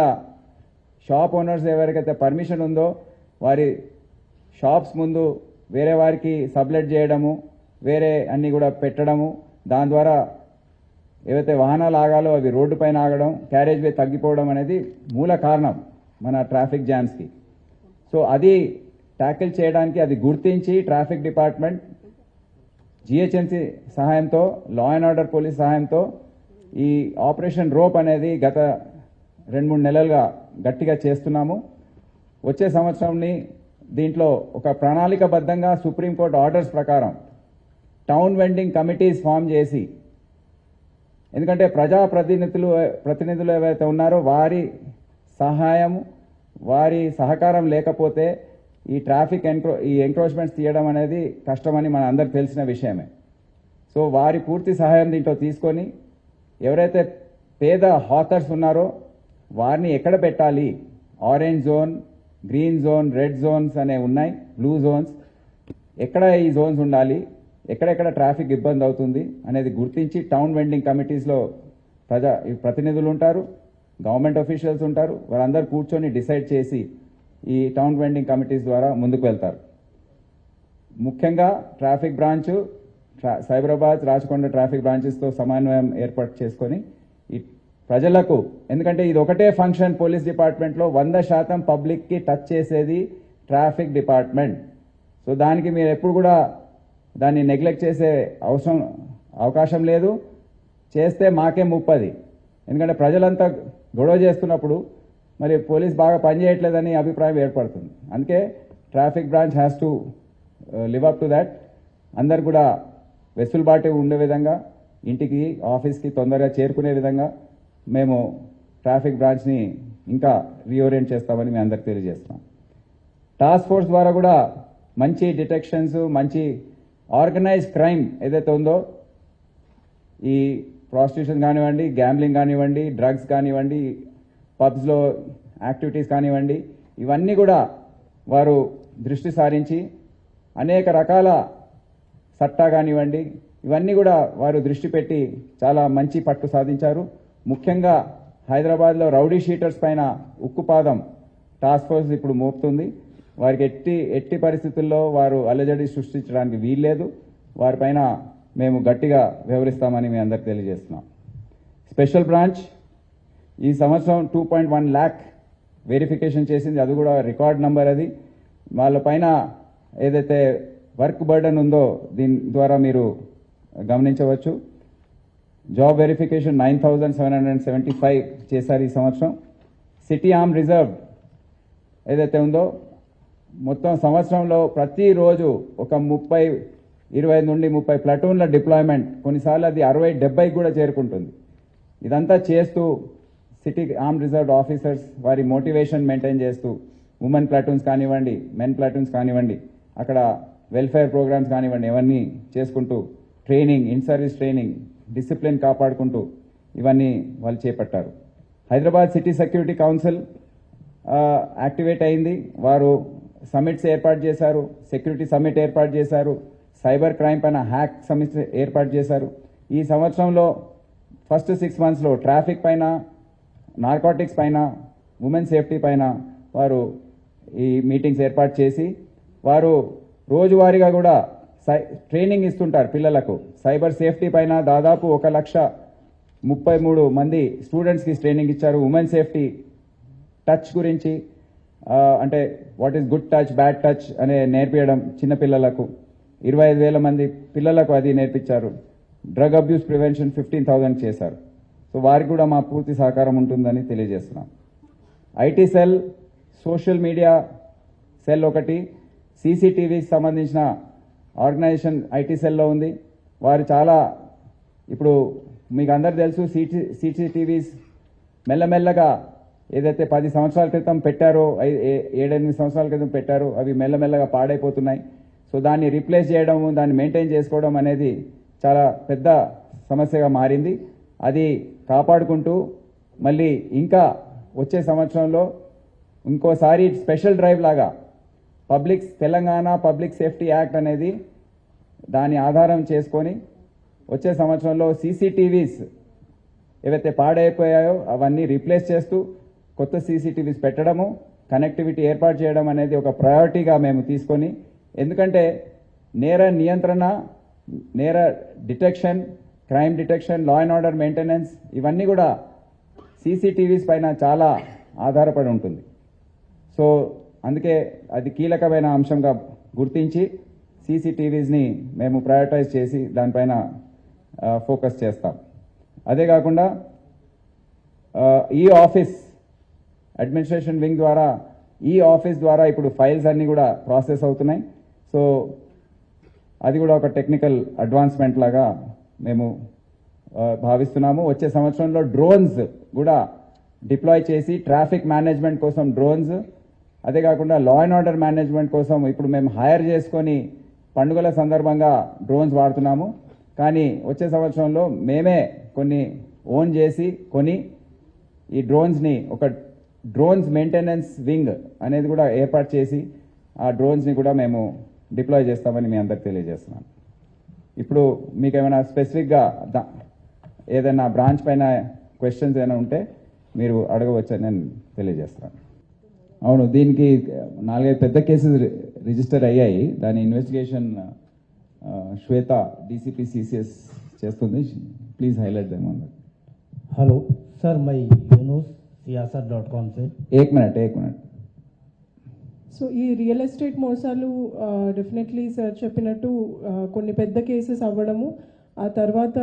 షాప్ ఓనర్స్ ఎవరికైతే పర్మిషన్ ఉందో వారి షాప్స్ ముందు వేరే వారికి సబ్లెట్ చేయడము, వేరే అన్నీ కూడా పెట్టడము, దాని ద్వారా ఏవైతే వాహనాలు ఆగాలో అవి రోడ్డు పైన ఆగడం, క్యారేజ్ వే తగ్గిపోవడం అనేది మూల కారణం మన ట్రాఫిక్ జామ్స్కి. సో అది ట్యాకిల్ చేయడానికి అది గుర్తించి ట్రాఫిక్ డిపార్ట్మెంట్ జిహెచ్ఎంసీ సహాయంతో, లా అండ్ ఆర్డర్ పోలీస్ సహాయంతో ఈ ఆపరేషన్ రోప్ అనేది గత 2-3 నెలలుగా గట్టిగా చేస్తున్నాము. వచ్చే సంవత్సరంని దీంట్లో ఒక ప్రణాళికబద్ధంగా సుప్రీంకోర్టు ఆర్డర్స్ ప్రకారం టౌన్ వెండింగ్ కమిటీస్ ఫామ్ చేసి, ఎందుకంటే ప్రతినిధులు ఎవరైతే ఉన్నారో వారి సహాయం, వారి సహకారం లేకపోతే ఈ ట్రాఫిక్ ఎంక్రోచ్మెంట్స్ తీయడం అనేది కష్టమని మన అందరికి తెలిసిన విషయమే. సో వారి పూర్తి సహాయం దీంట్లో తీసుకొని ఎవరైతే పేద హాకర్స్ ఉన్నారో వారిని ఎక్కడ పెట్టాలి, orange zone, green zone, red zones అనే ఉన్నాయి, బ్లూ జోన్స్, ఎక్కడ ఈ జోన్స్ ఉండాలి, ఎక్కడెక్కడ ట్రాఫిక్ ఇబ్బంది అవుతుంది అనేది గుర్తించి టౌన్ వెండింగ్ కమిటీస్లో ప్రతినిధులు ఉంటారు, గవర్నమెంట్ ఆఫీషియల్స్ ఉంటారు, వారందరూ కూర్చొని డిసైడ్ చేసి ఈ టౌన్ వెండింగ్ కమిటీస్ ద్వారా ముందుకు వెళ్తారు. ముఖ్యంగా traffic branch, Cyberabad, Rachakonda traffic బ్రాంచెస్తో సమన్వయం ఏర్పాటు చేసుకొని ఈ ప్రజలకు, ఎందుకంటే ఇది ఒకటే ఫంక్షన్ పోలీస్ డిపార్ట్మెంట్లో 100% పబ్లిక్కి టచ్ చేసేది ట్రాఫిక్ డిపార్ట్మెంట్. సో దానికి మీరు ఎప్పుడు కూడా దాన్ని నెగ్లెక్ట్ చేసే అవకాశం లేదు. చేస్తే మాకే ముప్పది. ఎందుకంటే ప్రజలంతా గొడవ చేస్తున్నప్పుడు మరి పోలీస్ బాగా పనిచేయట్లేదని అభిప్రాయం ఏర్పడుతుంది. అందుకే traffic branch has to live up to that. అందరు కూడా వెసులుబాటు ఉండే విధంగా, ఇంటికి ఆఫీస్కి తొందరగా చేరుకునే విధంగా మేము ట్రాఫిక్ బ్రాంచ్ని ఇంకా రీఓరియంట్ చేస్తామని మేము అందరికి తెలియజేస్తున్నాం. టాస్క్ ఫోర్స్ ద్వారా కూడా మంచి డిటెక్షన్స్, మంచి ఆర్గనైజ్డ్ క్రైమ్ ఏదైతే ఉందో, ఈ ప్రాస్టిట్యూషన్ కానివ్వండి, గ్యాంబ్లింగ్ కానివ్వండి, డ్రగ్స్ కానివ్వండి, పబ్స్లో యాక్టివిటీస్ కానివ్వండి, ఇవన్నీ కూడా వారు దృష్టి సారించి అనేక రకాల సట్టా కానివ్వండి, ఇవన్నీ కూడా వారు దృష్టి పెట్టి చాలా మంచి పట్టు సాధించారు. ముఖ్యంగా హైదరాబాద్లో రౌడీ షీటర్స్ పైన ఉక్కుపాదం టాస్క్ ఫోర్స్ ఇప్పుడు మోపుతుంది. వారికి ఎట్టి పరిస్థితుల్లో వారు అలజడి సృష్టించడానికి వీల్లేదు. వారిపైన మేము గట్టిగా వ్యవహరిస్తామని మీ అందరికి తెలియజేస్తున్నాం. స్పెషల్ బ్రాంచ్ ఈ సంవత్సరం 2.1 lakh వెరిఫికేషన్ చేసింది. అది కూడా రికార్డ్ నంబర్. అది వాళ్ళపైన ఏదైతే వర్క్ బర్డన్ ఉందో దీని ద్వారా మీరు గమనించవచ్చు. జాబ్ వెరిఫికేషన్ 9,775 చేశారు ఈ సంవత్సరం. సిటీ ఆర్మ్ రిజర్వ్ ఏదైతే ఉందో మొత్తం సంవత్సరంలో ప్రతిరోజు ఒక 25 నుండి 30 ప్లాటూన్ల డిప్లాయ్మెంట్, కొన్నిసార్లు అది 60-70 కూడా చేరుకుంటుంది. ఇదంతా చేస్తూ సిటీ ఆర్మ్ రిజర్వ్ ఆఫీసర్స్ వారి మోటివేషన్ మెయింటైన్ చేస్తూ ఉమెన్ ప్లాటూన్స్ కానివ్వండి, మెన్ ప్లాటూన్స్ కానివ్వండి, అక్కడ వెల్ఫేర్ ప్రోగ్రామ్స్ కానివ్వండి, ఇవన్నీ చేసుకుంటూ training, in service training, discipline కాపాడుకుంటూ ఇవన్నీ వాళ్ళు చేపట్టారు. Hyderabad city security council activate అయింది. వారు సమిట్స్ ఏర్పాటు చేశారు, సెక్యూరిటీ సమిట్ ఏర్పాటు చేశారు, సైబర్ క్రైమ్ పైన హ్యాక్ సమిట్ ఏర్పాటు చేశారు. ఈ సంవత్సరంలో ఫస్ట్ 6 monthsలో ట్రాఫిక్ పైన, నార్కోటిక్స్ పైన, ఉమెన్ సేఫ్టీ పైన వారు ఈ మీటింగ్స్ ఏర్పాటు చేసి వారు రోజువారీగా కూడా ట్రైనింగ్ ఇస్తుంటారు పిల్లలకు. సైబర్ సేఫ్టీ పైన దాదాపు 1,33,000 మంది స్టూడెంట్స్కి ట్రైనింగ్ ఇచ్చారు. ఉమెన్ సేఫ్టీ టచ్ గురించి, అంటే what is good touch, bad touch అనే నేర్పించడం చిన్నపిల్లలకు 25,000 మంది పిల్లలకు అది నేర్పించారు. డ్రగ్ అబ్యూస్ ప్రివెన్షన్ 15,000 చేశారు. సో వారికి కూడా మా పూర్తి సహకారం ఉంటుందని తెలియజేస్తున్నాం. IT cell, social media cell ఒకటి, సీసీటీవీకి సంబంధించిన ఆర్గనైజేషన్ ఐటీ సెల్లో ఉంది. వారు చాలా, ఇప్పుడు మీకు అందరు తెలుసు, సీసీటీవీస్ మెల్లమెల్లగా ఏదైతే 10 సంవత్సరాల క్రితం పెట్టారో, 7-8 సంవత్సరాల క్రితం పెట్టారో అవి మెల్లమెల్లగా పాడైపోతున్నాయి. సో సో దాన్ని రీప్లేస్ చేయడం, దాన్ని మెయింటైన్ చేసుకోవడం అనేది చాలా పెద్ద సమస్యగా మారింది. అది కాపాడుకుంటూ మళ్ళీ ఇంకా వచ్చే సంవత్సరంలో ఇంకోసారి స్పెషల్ డ్రైవ్ లాగా తెలంగాణ పబ్లిక్ సేఫ్టీ యాక్ట్ అనేది దాని ఆధారం చేసుకొని వచ్చే సంవత్సరంలో సీసీటీవీస్ ఏవైతే పాడైపోయాయో అవన్నీ రీప్లేస్ చేస్తూ కొత్త సీసీటీవీస్ పెట్టడము, కనెక్టివిటీ ఏర్పాటు చేయడం అనేది ఒక ప్రయారిటీగా మేము తీసుకొని, ఎందుకంటే నేర నియంత్రణ, నేర detection, crime detection, law and order maintenance ఇవన్నీ కూడా సీసీటీవీస్ పైన చాలా ఆధారపడి ఉంటుంది. సో అందుకే అది కీలకమైన అంశంగా గుర్తించి సీసీటీవీస్ని మేము ప్రయారిటైజ్ చేసి దానిపైన ఫోకస్ చేస్తాం. అదే కాకుండా ఈ ఆఫీస్ అడ్మినిస్ట్రేషన్ వింగ్ ద్వారా ఈ ఆఫీస్ ద్వారా ఇప్పుడు ఫైల్స్ అన్నీ కూడా ప్రాసెస్ అవుతున్నాయి. సో అది కూడా ఒక టెక్నికల్ అడ్వాన్స్మెంట్ లాగా మేము భావిస్తున్నాము. వచ్చే సంవత్సరంలో డ్రోన్స్ కూడా డిప్లాయ్ చేసి ట్రాఫిక్ మేనేజ్మెంట్ కోసం డ్రోన్స్, అదే కాకుండా లా అండ్ ఆర్డర్ మేనేజ్మెంట్ కోసం ఇప్పుడు మేము హైర్ చేసుకొని పండుగల సందర్భంగా డ్రోన్స్ వాడుతున్నాము. కానీ వచ్చే సంవత్సరంలో మేమే కొన్ని ఓన్ చేసి కొని ఈ డ్రోన్స్ని ఒక డ్రోన్స్ మెయింటెనెన్స్ వింగ్ అనేది కూడా ఏర్పాటు చేసి ఆ డ్రోన్స్ని కూడా మేము డిప్లాయ్ చేస్తామని మీ అందరికి తెలియజేస్తున్నాను. ఇప్పుడు మీకు ఏమైనా స్పెసిఫిక్గా ఏదైనా బ్రాంచ్ పైన క్వశ్చన్స్ ఏమైనా ఉంటే మీరు అడగవచ్చని నేను తెలియజేస్తాను. అవును, దీనికి 4-5 పెద్ద కేసెస్ రిజిస్టర్ అయ్యాయి. దాని ఇన్వెస్టిగేషన్ శ్వేత డీసీపీ సిసిఎస్ చేస్తుంది. Please highlight them on that. Hello sir, मैं यूनुस siyaasat.com से एक मिनट సో ఈ రియల్ ఎస్టేట్ మోసాలు డెఫినెట్లీ సార్ చెప్పినట్టు కొన్ని పెద్ద కేసెస్ అవ్వడము, ఆ తర్వాత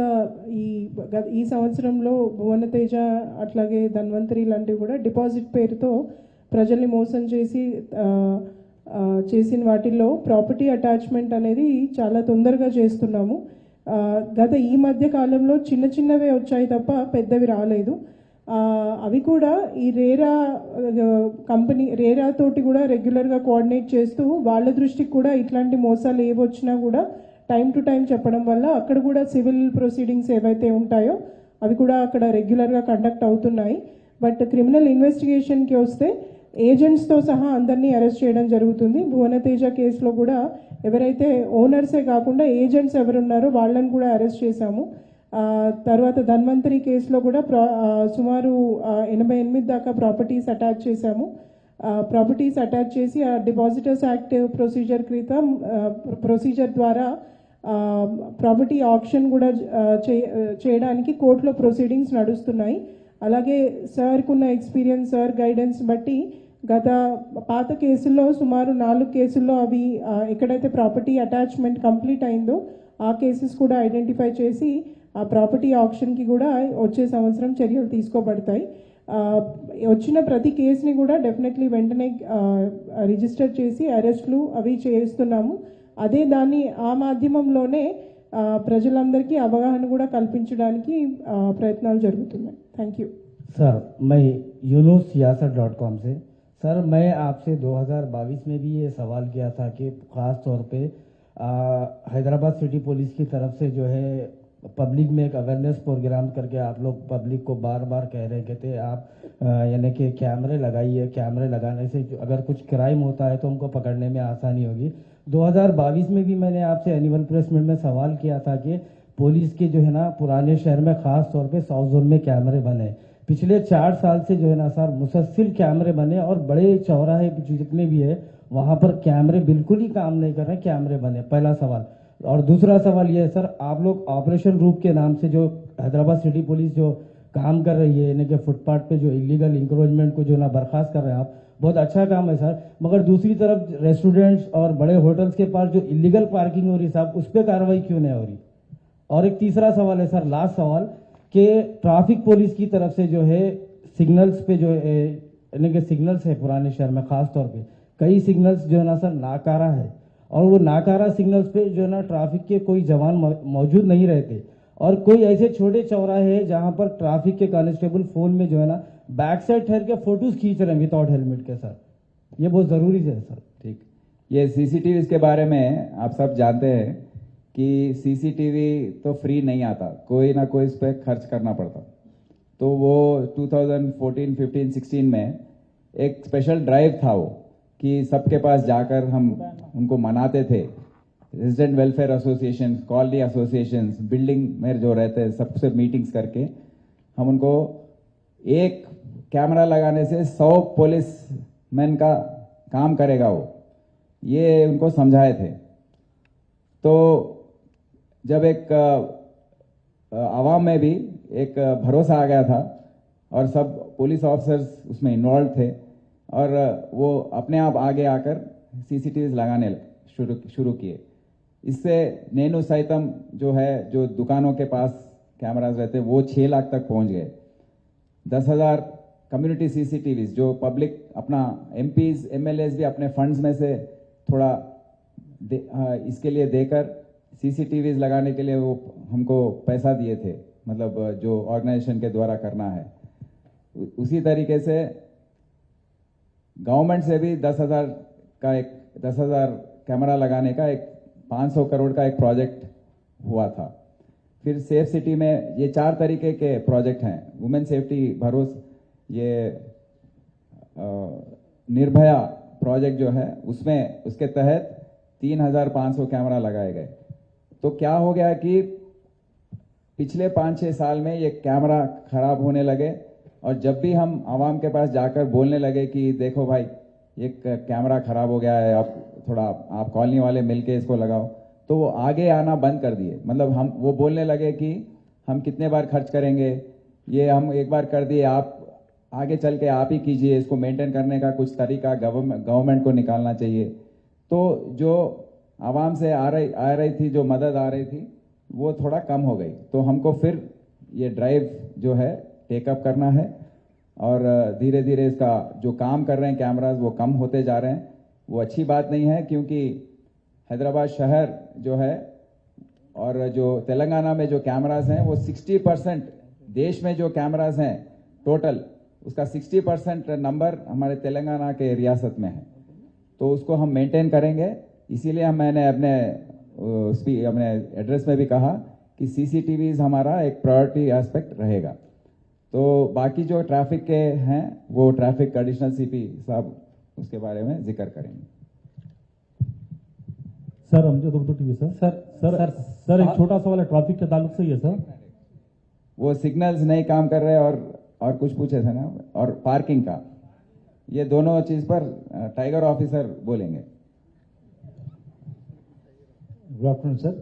ఈ సంవత్సరంలో భువనతేజ అట్లాగే ధన్వంతరి లాంటివి కూడా డిపాజిట్ పేరుతో ప్రజల్ని మోసం చేసి చేసిన వాటిల్లో ప్రాపర్టీ అటాచ్మెంట్ అనేది చాలా తొందరగా చేస్తున్నాము. గత ఈ మధ్య కాలంలో చిన్న చిన్నవే వచ్చాయి తప్ప పెద్దవి రాలేదు. అవి కూడా ఈ రేరా తోటి కూడా రెగ్యులర్గా కోఆర్డినేట్ చేస్తూ వాళ్ళ దృష్టికి కూడా ఇట్లాంటి మోసాలు ఏవొచ్చినా కూడా టైం టు టైం చెప్పడం వల్ల అక్కడ కూడా సివిల్ ప్రొసీడింగ్స్ ఏవైతే ఉంటాయో అవి కూడా అక్కడ రెగ్యులర్గా కండక్ట్ అవుతున్నాయి. బట్ క్రిమినల్ ఇన్వెస్టిగేషన్కి వస్తే ఏజెంట్స్తో సహా అందరినీ అరెస్ట్ చేయడం జరుగుతుంది. భువనతేజ కేసులో కూడా ఎవరైతే ఓనర్సే కాకుండా ఏజెంట్స్ ఎవరున్నారో వాళ్ళని కూడా అరెస్ట్ చేశాము. తర్వాత ధన్వంతరి కేసులో కూడా సుమారు 88 దాకా ప్రాపర్టీస్ అటాచ్ చేశాము. ప్రాపర్టీస్ అటాచ్ చేసి ఆ డిపాజిటర్స్ యాక్ట్ ప్రొసీజర్ ద్వారా ప్రాపర్టీ ఆక్షన్ కూడా చేయడానికి కోర్టులో ప్రొసీడింగ్స్ నడుస్తున్నాయి. అలాగే సార్కున్న ఎక్స్పీరియన్స్, సార్ గైడెన్స్ బట్టి గత పాత కేసుల్లో సుమారు 4 కేసుల్లో అవి ఎక్కడైతే ప్రాపర్టీ అటాచ్మెంట్ కంప్లీట్ అయిందో ఆ కేసెస్ కూడా ఐడెంటిఫై చేసి ఆ ప్రాపర్టీ ఆప్షన్కి కూడా వచ్చే సంవత్సరం చర్యలు తీసుకోబడతాయి. వచ్చిన ప్రతి కేసుని కూడా డెఫినెట్లీ వెంటనే రిజిస్టర్ చేసి అరెస్టులు అవి చేస్తున్నాము. అదే దాన్ని ఆ మాధ్యమంలోనే ప్రజలందరికీ అవగాహన కూడా కల్పించడానికి ప్రయత్నాలు జరుగుతున్నాయి. Thank you sir. मैं यूनुस siyaasat.com से सर, मैं आपसे 2022 में भी ये सवाल किया था कि ख़ास तौर पे हैदराबाद सिटी पुलिस की तरफ से जो है पब्लिक में एक अवेयरनेस प्रोग्राम करके आप लोग पब्लिक को बार बार कह रहे थे आप यानी कि कैमरे लगाइए, कैमरे लगाने से अगर कुछ क्राइम होता है तो हमको पकड़ने में आसानी होगी। 2022 में भी मैंने आपसे एनुअल प्रेस मीट में सवाल किया था कि पुलिस के जो है ना पुराने शहर में ख़ास तौर पे साउथ जोन में कैमरे बने। पिछले 4 साल से जो है ना सर मुसलसिल कैमरे बने और बड़े चौराहे जितने भी है वहाँ पर कैमरे बिल्कुल ही काम नहीं कर रहे, कैमरे बने। पहला सवाल। और दूसरा सवाल ये है सर, आप लोग ऑपरेशन रूप के नाम से जो हैदराबाद सिटी पुलिस जो काम कर रही है यानी कि फुटपाथ पे जो इलीगल इंक्रोचमेंट को जो ना बर्खास्त कर रहे हैं आप, बहुत अच्छा काम है सर। मगर दूसरी तरफ रेस्टोरेंट्स और बड़े होटल्स के पास जो इलीगल पार्किंग हो रही साहब, उस पर कार्रवाई क्यों नहीं हो रही? और एक तीसरा सवाल है सर, लास्ट सवाल, कि ट्रैफिक पुलिस की तरफ से जो है सिग्नल्स पे जो है यानी कि सिग्नल्स है पुराने शहर में खास तौर पे कई सिग्नल्स जो है ना सर नाकारा है, और वो नाकारा सिग्नल्स पे जो है ना ट्रैफिक के कोई जवान मौजूद नहीं रहते, और कोई ऐसे छोटे चौराहे हैं जहां पर ट्रैफिक के कांस्टेबल फोन में जो है ना बैक साइड ठहर के फोटोज खींच रहे हैं विदाउट हेलमेट के सर। ये बहुत जरूरी है सर। ठीक, ये सीसीटीवी के बारे में आप सब जानते हैं कि सीसीटीवी तो फ्री नहीं आता, कोई ना कोई इस पर खर्च करना पड़ता। तो वो 2014, 15, 16 में एक स्पेशल ड्राइव था वो, कि सबके पास जाकर हम उनको मनाते थे। Resident welfare association, colony associations, building में जो रहते हैं सबसे मीटिंग्स करके हम उनको एक कैमरा लगाने से 100 पुलिस मैन का काम करेगा वो, ये उनको समझाए थे। तो जब एक आवाम में भी एक भरोसा आ गया था और सब पुलिस ऑफिसर्स उसमें इन्वॉल्व थे और वो अपने आप आगे आकर सीसीटीवीज लगाने शुरू किए। इससे नेनु सैतम जो है, जो दुकानों के पास कैमराज रहते वो 6 लाख तक पहुंच गए। 10,000 कम्युनिटी सीसीटीवीज जो पब्लिक अपना एमपीज एमएलएस भी अपने फंड्स में से थोड़ा इसके लिए देकर सीसीटीवीज लगाने के लिए वो हमको पैसा दिए थे, मतलब जो ऑर्गेनाइजेशन के द्वारा करना है। उसी तरीके से गवर्नमेंट से भी 10,000 कैमरा लगाने का एक 500 करोड़ का एक प्रोजेक्ट हुआ था। फिर सेफ सिटी में ये 4 तरीके के प्रोजेक्ट हैं। वुमेन सेफ्टी भरोस, ये निर्भया प्रोजेक्ट जो है उसमें उसके तहत 3,500 कैमरा लगाए गए। तो क्या हो गया कि पिछले 5-6 साल में ये कैमरा खराब होने लगे और जब भी हम आवाम के पास जाकर बोलने लगे कि देखो भाई एक कैमरा खराब हो गया है, आप थोड़ा आप कॉलोनी वाले मिलके इसको लगाओ, तो वो आगे आना बंद कर दिए। मतलब हम वो बोलने लगे कि हम कितने बार खर्च करेंगे, ये हम एक बार कर दिए, आप आगे चल के आप ही कीजिए, इसको मेंटेन करने का कुछ तरीका गवर्नमेंट को निकालना चाहिए। तो जो आवाम से आ रही थी, जो मदद आ रही थी, वो थोड़ा कम हो गई। तो हमको फिर ये ड्राइव जो है टेकअप करना है और धीरे धीरे इसका जो काम कर रहे हैं कैमराज वो कम होते जा रहे हैं। वो अच्छी बात नहीं है, क्योंकि हैदराबाद शहर जो है और जो तेलंगाना में जो कैमराज हैं वो 60%, देश में जो कैमराज हैं टोटल उसका 60% नंबर हमारे तेलंगाना के रियासत में है। तो उसको हम मेंटेन करेंगे। इसीलिए मैंने अपने एड्रेस में भी कहा कि सीसीटीवीज हमारा एक प्रायोरिटी एस्पेक्ट रहेगा। तो बाकी जो ट्रैफिक के हैं वो ट्रैफिक एडिशनल सीपी साहब उसके बारे में जिक्र करेंगे। Sir Amjad Urdu TV sir एक छोटा सवाल है ट्रैफिक के ताल्लुक से ही है सर। वो सिग्नल्स नहीं काम कर रहे और कुछ पूछे थे ना, और पार्किंग का, ये दोनों चीज पर टाइगर ऑफिसर बोलेंगे। Good afternoon, sir.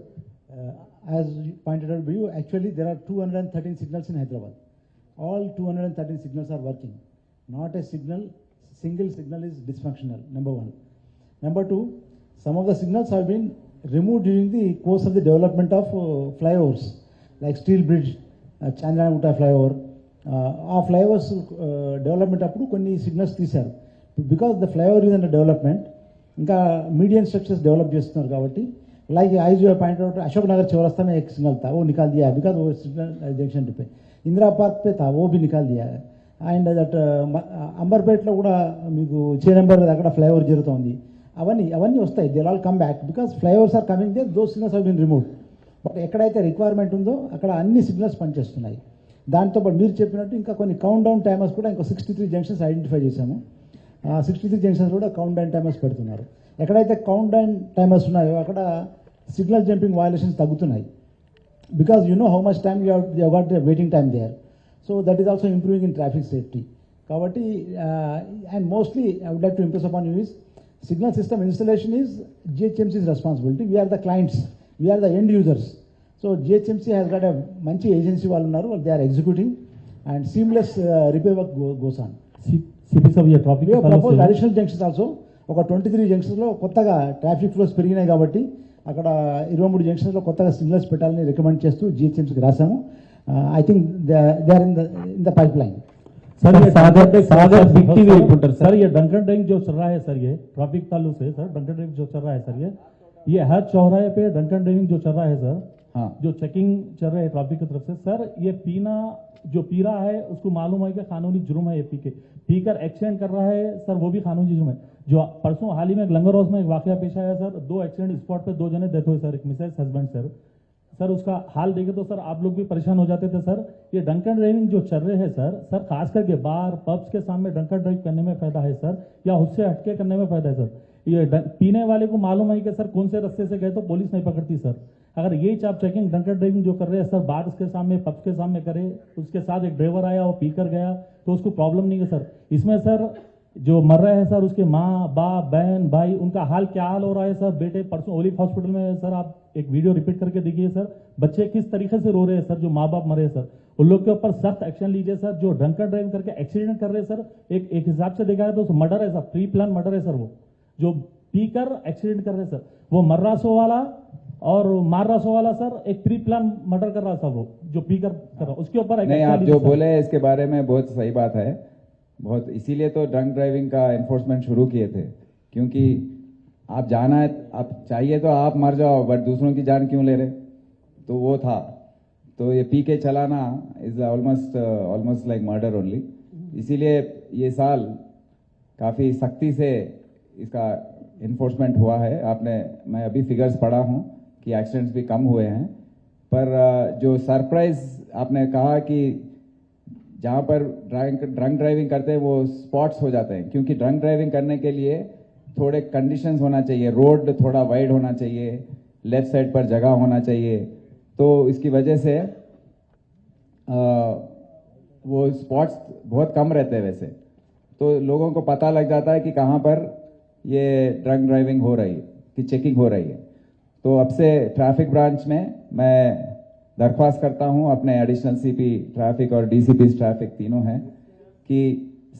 As you pointed out by you, actually there are 213 signals in Hyderabad. All 213 signals are working. Not a single signal is dysfunctional, number one. Number two, some of the signals have been removed during the course of the development of flyovers, like Steel Bridge, Chandranagutta flyover. ఆ flyovers development అప్పుడు కొన్ని signals తీశారు. Because the flyover is under development, ఇంకా medium structures develop చేస్తున్నారు కాబట్టి, like आज you point out Ashok Nagar चौरास्ता में एक सिग्नल था, वो निकाल दिया है बिकॉज वो सिग्नल जंक्शन पे इंदिरा पार्क पे था, वो भी निकाल दिया है. అండ్ దట్ అంబర్పేటలో కూడా మీకు 6 నెంబర్ అక్కడ ఫ్లైఓవర్ జరుగుతుంది. అవన్నీ వస్తాయి, they all come back because flyovers are coming there, those signals have been removed. But ఎక్కడైతే రిక్వైర్మెంట్ ఉందో అక్కడ అన్ని సిగ్నల్స్ పనిచేస్తున్నాయి. దాంతోపాటు మీరు చెప్పినట్టు ఇంకా కొన్ని కౌంట్ డౌన్ టైమర్స్ కూడా ఇంకో 63 జంక్షన్స్ ఐడెంటిఫై చేశాము. 63 జంక్షన్స్ కూడా కౌంట్ డౌన్ టైమర్స్ పెడుతున్నారు. ఎక్కడైతే కౌంట్ డౌన్ టైమర్స్ ఉన్నాయో అక్కడ సిగ్నల్ జంపింగ్ వయలేషన్స్ తగ్గుతున్నాయి. Because you know how much time you have got waiting time there. So that is also improving in traffic safety. కాబట్టి and mostly I would like to impress upon you is signal system installation is GHMC's responsibility. We are the clients, we are the end users. So GHMC has got a manchi agency వాళ్ళు ఉన్నారు, they are executing and seamless repair work goes on. City sub ये traffic We have proposed additional junctions also. ఒక 23 junctions లో కొత్తగా traffic flows పెరిగినాయి కాబట్టి అక్కడ 23 junctions లో కొత్తగా సిగ్నల్స్ పెట్టాలని రికమెండ్ చేస్తూ GHMCకి రాసాము. I think they are in the pipeline. Sir ये सागर बिग टीवी रिपोर्टर सर, ये डंकन ड्राइविंग जो चल रहा है सर, ये ट्रैफिक ताल्लुक से सर डंकन ड्राइविंग जो चल रहा है सर, ये हर चौराहे पे डंकन ड्राइविंग जो चल रहा है सर, हाँ, जो चेकिंग चल रहा है ट्रैफिक की तरफ से सर, ये पीना जो पी रहा है उसको मालूम है कि कानूनी जुर्म है, ये पी कर एक्सीडेंट कर रहा है सर, वो भी कानूनी जुर्म है. जो परसों हाल ही में लंगर हाउस में एक वाकया पेश आया सर, 2 एक्सीडेंट स्पॉट पे 2 जने डेथ हुए सर, एक मिसेस हस्बैंड सर। सर उसका हाल देखे तो सर आप लोग भी परेशान हो जाते थे सर। ये ड्रंकन ड्राइविंग जो चल रहे हैं सर खास करके बार पब्स के सामने ड्रंकन ड्राइव करने में फायदा है सर, या उससे हटके करने में फायदा है सर। ये पीने वाले को मालूम है कि सर कौन से रास्ते से गए तो पुलिस नहीं पकड़ती सर। अगर यही आप चेकिंग ड्रंकन ड्राइविंग जो कर रहे हैं सर बार के सामने पब्स के सामने करे, उसके साथ एक ड्राइवर आया वो पी कर गया तो उसको प्रॉब्लम नहीं है सर। इसमें सर जो मर रहे हैं सर उसके माँ बाप बहन भाई उनका हाल क्या हाल हो रहा है सर। बेटे परसों ओलिव हॉस्पिटल में सर आप एक वीडियो रिपीट करके देखिए सर, बच्चे किस तरीके से रो रहे हैं सर, जो माँ बाप मरे हैं सर। उन लोग के ऊपर सख्त एक्शन लीजिए सर। जो ड्रंकन ड्राइव करके एक्सीडेंट कर रहे हैं सर, एक हिसाब से देखा है तो मर्डर है सर, प्री प्लान मर्डर है सर। वो जो पीकर एक्सीडेंट कर रहे हैं सर, वो मर्रासो वाला और मार्रासो वाला सर एक प्री प्लान मर्डर कर रहा था, वो जो पीकर कर रहा उसके ऊपर नहीं, आप जो बोले इसके बारे में बहुत सही बात है, बहुत। इसीलिए तो ड्रंक ड्राइविंग का एनफोर्समेंट शुरू किए थे, क्योंकि आप जाना है, आप चाहिए तो आप मर जाओ बट दूसरों की जान क्यों ले रहे, तो वो था। तो ये पी के चलाना is almost like murder only. इसीलिए ये साल काफ़ी सख्ती से इसका इन्फोर्समेंट हुआ है। मैं अभी फिगर्स पढ़ा हूँ कि एक्सीडेंट्स भी कम हुए हैं, पर जो सरप्राइज आपने कहा कि जहाँ पर ड्रंक ड्राइविंग करते हैं वो स्पॉट्स हो जाते हैं, क्योंकि ड्रंक ड्राइविंग करने के लिए थोड़े कंडीशंस होना चाहिए, रोड थोड़ा वाइड होना चाहिए, लेफ्ट साइड पर जगह होना चाहिए। तो इसकी वजह से वो स्पॉट्स बहुत कम रहते हैं वैसे, तो लोगों को पता लग जाता है कि कहाँ पर ये ड्रंक ड्राइविंग हो रही है, कि चेकिंग हो रही है। तो अब से ट्रैफिक ब्रांच में मैं दरख्वास्त करता हूं अपने एडिशनल सीपी ट्रैफिक और डीसीपी ट्रैफिक तीनों हैं कि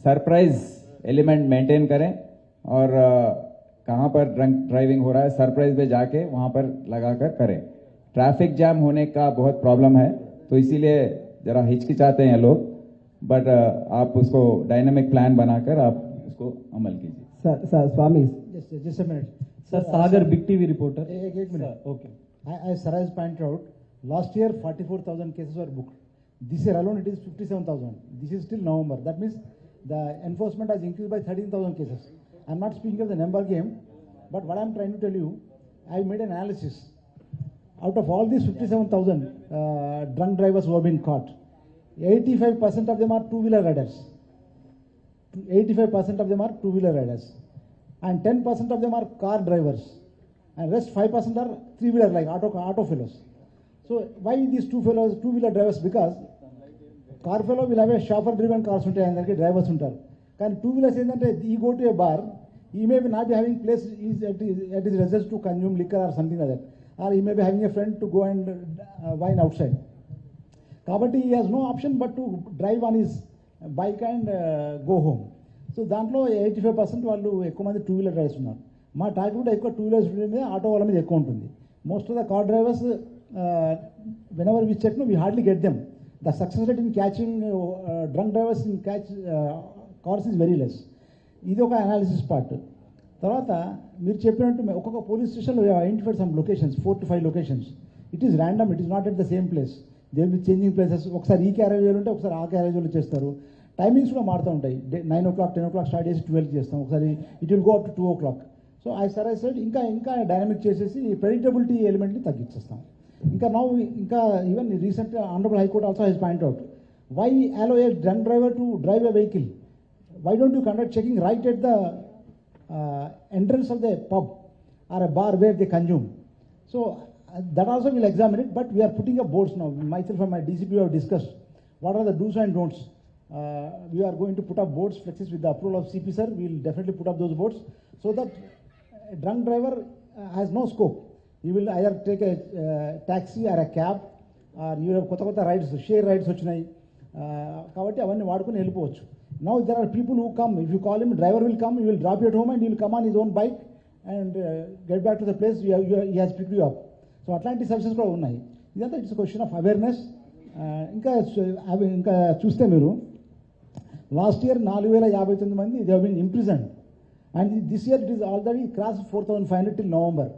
सरप्राइज एलिमेंट मेंटेन करें, और कहाँ पर ड्रंक ड्राइविंग हो रहा है सरप्राइज पे जाके वहाँ पर लगाकर करें। ट्रैफिक जैम होने का बहुत प्रॉब्लम है, तो इसीलिए जरा हिचकिचाते हैं लोग, बट आप उसको डायनामिक प्लान बनाकर आप उसको अमल कीजिए। Sir Swami Just a minute. Sir Sagar big TV reporter एक minute. Okay As Saraj pointed out, last year 44,000 cases were booked. This year alone it is 57,000. This is still November. That means the enforcement has increased by 13,000 cases. I'm not speaking of the number game, but what I'm trying to tell you, I made an analysis. Out of all these 57,000 drunk drivers who have been caught, 85% of them are two-wheeler riders. 85% of them are two-wheeler riders. And 10% of them are car drivers. And rest 5% are three-wheeler like auto fellows. So why these two-wheeler drivers? Because car fellow will have a chauffeur driven cars ఉంటాయి, అందరికీ drivers ఉంటారు. కానీ two wheelers ఏంటంటే ఈ go to A bar, ఈ may be not be having place at his residence to consume liquor or something like that, or he may be having a friend to go and wine outside. కాబట్టి he has no option but to drive on his bike and go home. So దాంట్లో 85% వాళ్ళు ఎక్కువ మంది two wheeler drivers ఉన్నారు. మా target కూడా ఎక్కువ two wheelers మీద ఆటో వాళ్ళ మీద ఎక్కువ ఉంటుంది. Most of the car drivers whenever we check, we hardly get them. The success rate in catching drunk drivers in cars is very less. ఇది ఒక అనాలిసిస్ పార్ట్. తర్వాత మీరు చెప్పినట్టు ఒక్కొక్క పోలీస్ స్టేషన్లో identified some locations, 4 to 5 locations. It is random, it is not at the same place. They will be changing places. ఒకసారి ఈ క్యారేజీలు ఉంటే ఒకసారి ఆ క్యారేజీలు చేస్తారు. టైమింగ్స్ కూడా మారుతూ ఉంటాయి. 9 o'clock 10 o'clock స్టార్ట్ చేసి 12 చేస్తాం, ఒకసారి it will go up to 2 o'clock. So I side ఇంకా డైనమిక్ చేసేసి ప్రెడిక్టబిలిటీ ఎలిమెంట్ని తగ్గించేస్తాం. ఇంకా even recent honourable high court also has point out, why allow a drunk driver to drive a vehicle? Why don't you conduct checking right at the entrance of the pub or a bar where they consume? So that also will examine it, but we are putting up boards now. Myself and my DCP have discussed what are the do's and don'ts. We are going to put up boards, flexes with the approval of CP sir. We will definitely put up those boards so that a drunk driver has no scope. He will either take a taxi or a cab, or you have కొత్త rides, share rides వచ్చినాయి కాబట్టి అవన్నీ వాడుకొని వెళ్ళిపోవచ్చు. Now there are people who come. If you call him, driver will come, he will drop you at home and he will come on his own bike and get back to the place he has picked you up. So అట్లాంటి services కూడా ఉన్నాయి. ఇదంతా it's question of awareness. ఇంకా చూస్తే మీరు last year 4,059 మంది they have been imprisoned, and this year it is already cross 4,500 till November.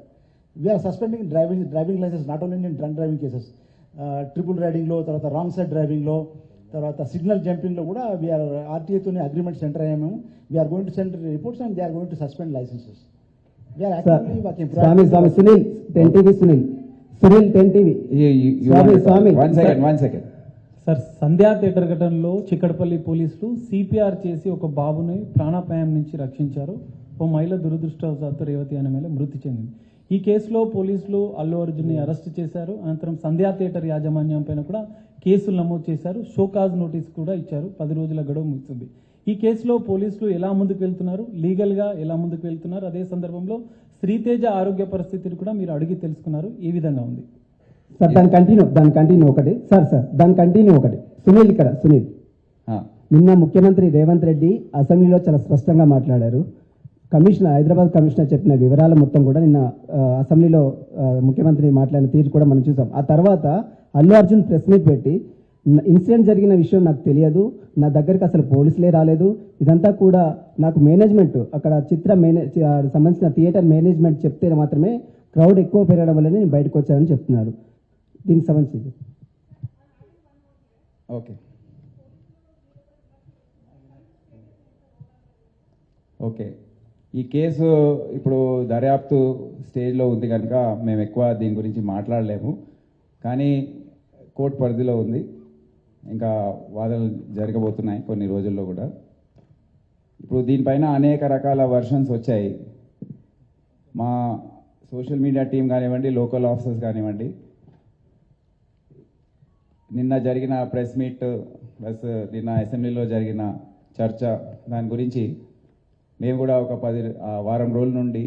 We are suspending driving license not only in drunk driving cases, triple రైడింగ్లో, తర్వాత wrong side డ్రైవింగ్లో, తర్వాత signal జంపింగ్లో కూడా వీఆర్ ఆర్టీఏతోనే agreements enter అయ్యాము. We're going to send reports and they are going to suspend licences. We're actively working. Swami Sunil 10 TV Sunil 10 TV. Swami one second. Sir Sandhya theatre ఘటనలో చిక్కడపల్లి పోలీసులు సిపిఆర్ చేసి ఒక బాబుని ప్రాణాపాయం నుంచి రక్షించారు. ఓ మహిళ దురదృష్టవశాత్తు రేవతి అనే మహిళ మృతి చెందింది. ఈ కేసులో పోలీసులు అల్లు అర్జున్ని అరెస్ట్ చేశారు. అనంతరం సంధ్యా థియేటర్ యాజమాన్యం పైన కూడా కేసులు నమోదు చేశారు. షోకాజ్ నోటీస్ కూడా ఇచ్చారు. 10 రోజుల గడువు ముగిసింది. ఈ కేసులో పోలీసులు ఎలా ముందుకు వెళ్తున్నారు, లీగల్గా ఎలా ముందుకు వెళ్తున్నారు, అదే సందర్భంలో శ్రీతేజ ఆరోగ్య పరిస్థితిని కూడా మీరు అడిగి తెలుసుకున్నారు. ఏ విధంగా ఉంది సార్? దాని కంటిన్యూ ఒకటి సార్ దాని కంటిన్యూ ఒకటి. సునీల్ నిన్న ముఖ్యమంత్రి రేవంత్ రెడ్డి అసెంబ్లీలో చాలా స్పష్టంగా మాట్లాడారు. హైదరాబాద్ కమిషనర్ చెప్పిన వివరాలు మొత్తం కూడా నిన్న అసెంబ్లీలో ముఖ్యమంత్రి మాట్లాడిన తీరు కూడా మనం చూసాం. ఆ తర్వాత అల్లు అర్జున్ ప్రెస్ మీట్ పెట్టి ఇన్సిడెంట్ జరిగిన విషయం నాకు తెలియదు, నా దగ్గరికి అసలు పోలీసులే రాలేదు, ఇదంతా కూడా నాకు మేనేజ్మెంట్ అక్కడ సంబంధించిన థియేటర్ మేనేజ్మెంట్ చెప్తే మాత్రమే క్రౌడ్ ఎక్కువ పెరగడం వల్లనే నేను బయటకు వచ్చానని చెప్తున్నారు. దీనికి సంబంధించి ఓకే, ఈ కేసు ఇప్పుడు దర్యాప్తు స్టేజ్లో ఉంది కనుక మేము ఎక్కువ దీని గురించి మాట్లాడలేము. కానీ కోర్టు పరిధిలో ఉంది, ఇంకా వాదనలు జరగబోతున్నాయి కొన్ని రోజుల్లో కూడా. ఇప్పుడు దీనిపైన అనేక రకాల వర్షన్స్ వచ్చాయి. మా సోషల్ మీడియా టీం కానివ్వండి, లోకల్ ఆఫీసర్స్ కానివ్వండి, నిన్న జరిగిన ప్రెస్ మీట్ ప్లస్ నిన్న అసెంబ్లీలో జరిగిన చర్చ, దాని గురించి మేము కూడా ఒక వారం రోజుల నుండి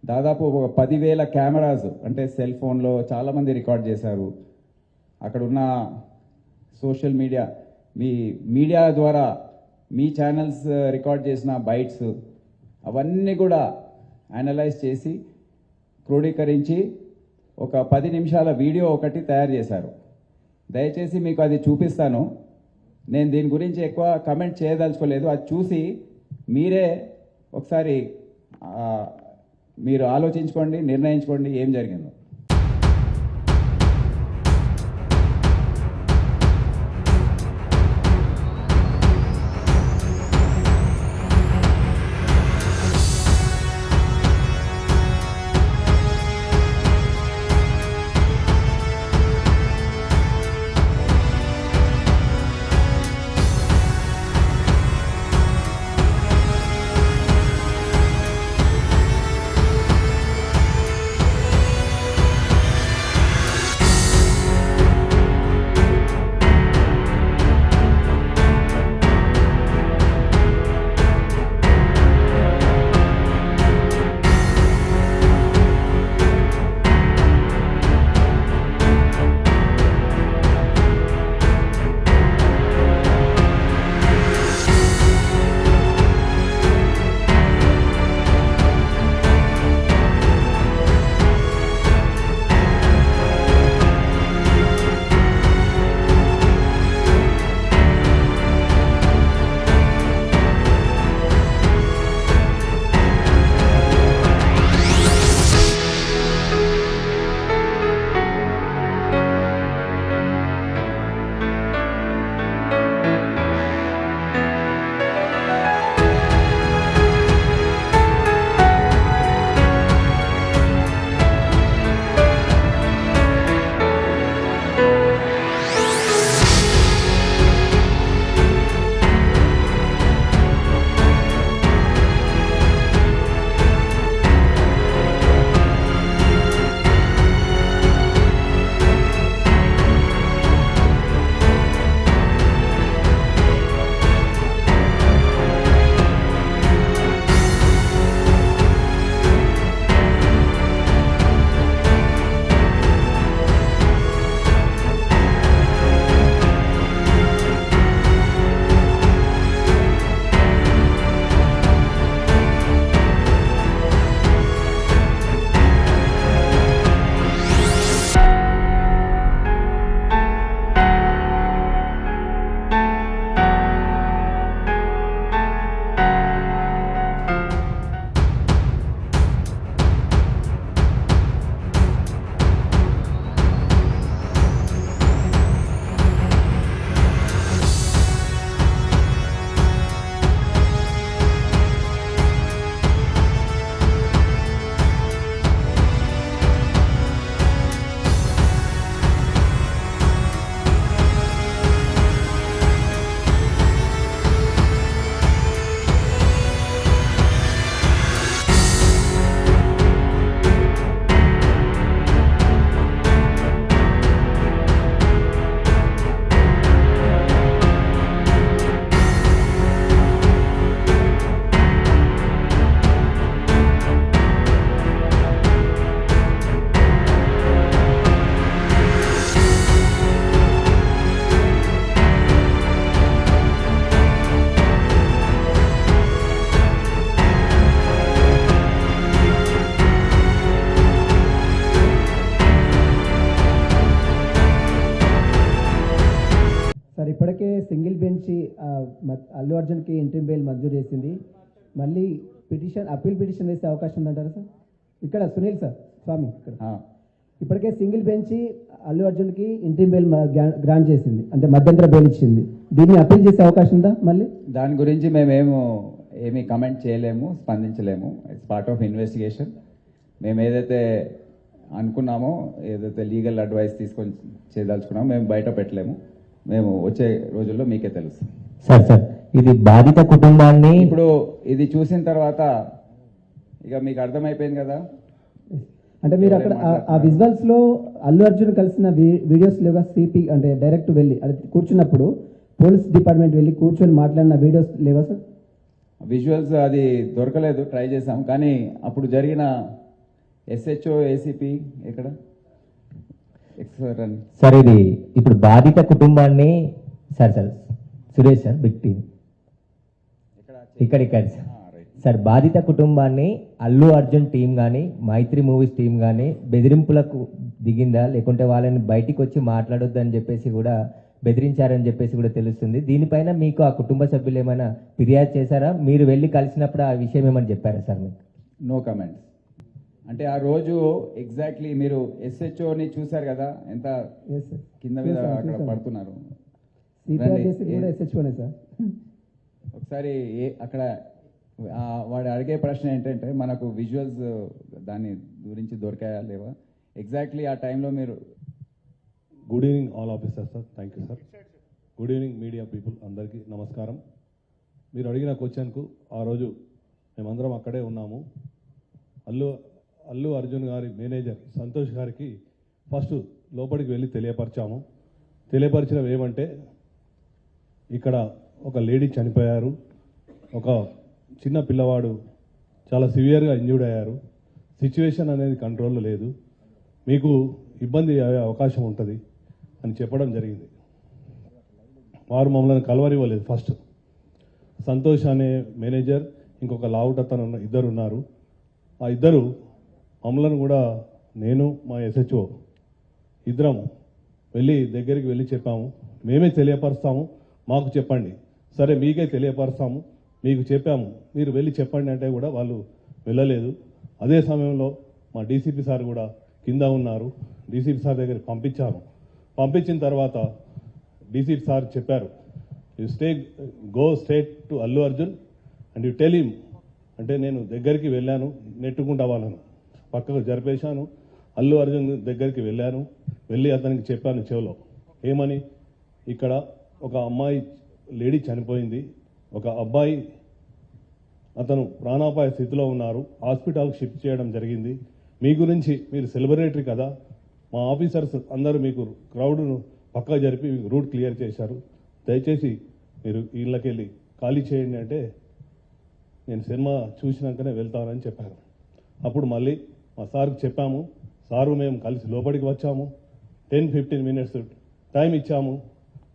దాదాపు ఒక 10,000 కెమెరాస్ అంటే సెల్ ఫోన్లో చాలామంది రికార్డ్ చేశారు. అక్కడ ఉన్న సోషల్ మీడియా ద్వారా మీ ఛానల్స్ రికార్డ్ చేసిన బైట్స్ అవన్నీ కూడా అనలైజ్ చేసి క్రోడీకరించి ఒక 10 నిమిషాల వీడియో ఒకటి తయారు చేశారు. దయచేసి మీకు అది చూపిస్తాను. నేను దీని గురించి ఎక్కువ కమెంట్ చేయదలుచుకోలేదు. అది చూసి మీరే ఒకసారి మీరు ఆలోచించుకోండి, నిర్ణయించుకోండి ఏం జరిగిందో. ఇప్పటికే సింగిల్ బెంచ్ అల్లు అర్జున్కి ఇంట్రీమ్ బెయిల్ మంజూరు చేసింది. మళ్ళీ అప్పీల్ పిటిషన్ వేసే అవకాశం ఉందంటారా సార్? ఇక్కడ సునీల్ సార్ స్వామి ఇక్కడ ఇప్పటికే సింగిల్ బెంచ్ అల్లు అర్జున్కి ఇంట్రీమ్ బెయిల్ గ్రాంట్ చేసింది, అంటే మధ్యంతర బెయిల్ ఇచ్చింది. దీన్ని అప్పీల్ చేసే అవకాశం ఉందా మళ్ళీ? దాని గురించి ఏమీ కమెంట్ చేయలేము, స్పందించలేము. It's part of investigation. మేము ఏదైతే అనుకున్నామో, ఏదైతే లీగల్ అడ్వైస్ తీసుకొని చేయదలుచుకున్నామో మేము బయట పెట్టలేము. మేము వచ్చే రోజుల్లో మీకే తెలుసు. సార్ ఇది బాధిత కుటుంబాన్ని ఇప్పుడు ఇది చూసిన తర్వాత ఇక మీకు అర్థమైపోయింది కదా. అంటే మీరు అక్కడ ఆ విజువల్స్ లో అల్లు అర్జున్ కలిసిన వీడియోస్ లేవా? సిపి అంటే డైరెక్ట్ వెళ్ళి అది కూర్చున్నప్పుడు పోలీస్ డిపార్ట్మెంట్ వెళ్ళి కూర్చొని మాట్లాడిన వీడియోస్ లేవా సార్? విజువల్స్ అది దొరకలేదు, ట్రై చేసాం. కానీ అప్పుడు జరిగిన SHO ACP ఇక్కడ సార్ ఇది ఇప్పుడు బాధిత కుటుంబాన్ని sir Suresh sir big team ఇక్కడ సార్ బాధిత కుటుంబాన్ని అల్లు అర్జున్ టీం కానీ మైత్రి మూవీస్ టీం కానీ బెదిరింపులకు దిగిందా, లేకుంటే వాళ్ళని బయటికి వచ్చి మాట్లాడొద్దు అని చెప్పేసి కూడా బెదిరించారని చెప్పేసి కూడా తెలుస్తుంది. దీనిపైన మీకు ఆ కుటుంబ సభ్యులు ఏమైనా ఫిర్యాదు చేశారా? మీరు వెళ్ళి కలిసినప్పుడు ఆ విషయం ఏమని చెప్పారా సార్ మీకు? No comments. అంటే ఆ రోజు ఎగ్జాక్ట్లీ మీరు SHOని చూశారు కదా, ఎంత కింద మీద అక్కడ పడుతున్నారు. ఒకసారి అక్కడ వాడు అడిగే ప్రశ్న ఏంటంటే మనకు విజువల్స్ దాని గురించి దొరికాయా లేవా, ఎగ్జాక్ట్లీ ఆ టైంలో మీరు. Good evening all officers sir, thank you sir. Good evening media people అందరికీ నమస్కారం. మీరు అడిగిన క్వశ్చన్కు ఆ రోజు మేమందరం అక్కడే ఉన్నాము. అల్లు అర్జున్ గారి మేనేజర్ సంతోష్ గారికి ఫస్ట్ లోపలికి వెళ్ళి తెలియపరిచినవి ఏమంటే ఇక్కడ ఒక లేడీ చనిపోయారు, ఒక చిన్న పిల్లవాడు చాలా సివియర్గా ఇంజ్యూర్డ్ అయ్యారు, సిచ్యువేషన్ అనేది కంట్రోల్లో లేదు, మీకు ఇబ్బంది అయ్యే అవకాశం ఉంటుంది అని చెప్పడం జరిగింది. వారు మమ్మల్ని కలవరివ్వలేదు. ఫస్ట్ సంతోష్ అనే మేనేజర్, ఇంకొక లావుట్ అతను ఇద్దరు ఉన్నారు. ఆ ఇద్దరు మమ్మల్ని కూడా నేను మా SHO ఇద్దరం దగ్గరికి వెళ్ళి చెప్పాము, మేమే తెలియపరుస్తాము, మాకు చెప్పండి. సరే మీకే తెలియపరుస్తాము, మీకు చెప్పాము, మీరు వెళ్ళి చెప్పండి అంటే కూడా వాళ్ళు వెళ్ళలేదు. అదే సమయంలో మా DCP సార్ కూడా కింద ఉన్నారు. DCP సార్ దగ్గరికి పంపించిన తర్వాత DCP సార్ చెప్పారు, you go straight to Allu Arjun and you tell him. అంటే నేను దగ్గరికి వెళ్ళాను, నెట్టుకుంటా వాళ్ళను పక్కకు జరిపేశాను. అల్లు అర్జున్ దగ్గరికి వెళ్ళి అతనికి చెప్పాను చెవిలో, ఏమని, ఇక్కడ ఒక అమ్మాయి లేడీ చనిపోయింది, ఒక అబ్బాయి అతను ప్రాణాపాయ స్థితిలో ఉన్నారు, హాస్పిటల్కి షిఫ్ట్ చేయడం జరిగింది. మీ గురించి మీరు సెలబ్రిటీ కదా, మా ఆఫీసర్స్ అందరూ మీకు క్రౌడ్ను పక్కా జరిపి రూట్ క్లియర్ చేశారు, దయచేసి మీరు ఇళ్ళకెళ్ళి ఖాళీ చేయండి అంటే నేను సినిమా చూసినాకనే వెళ్తానని చెప్పాను. అప్పుడు మళ్ళీ మా సార్కి చెప్పాము, సారు మేము కలిసి లోపలికి వచ్చాము, 10-15 minutes టైం ఇచ్చాము,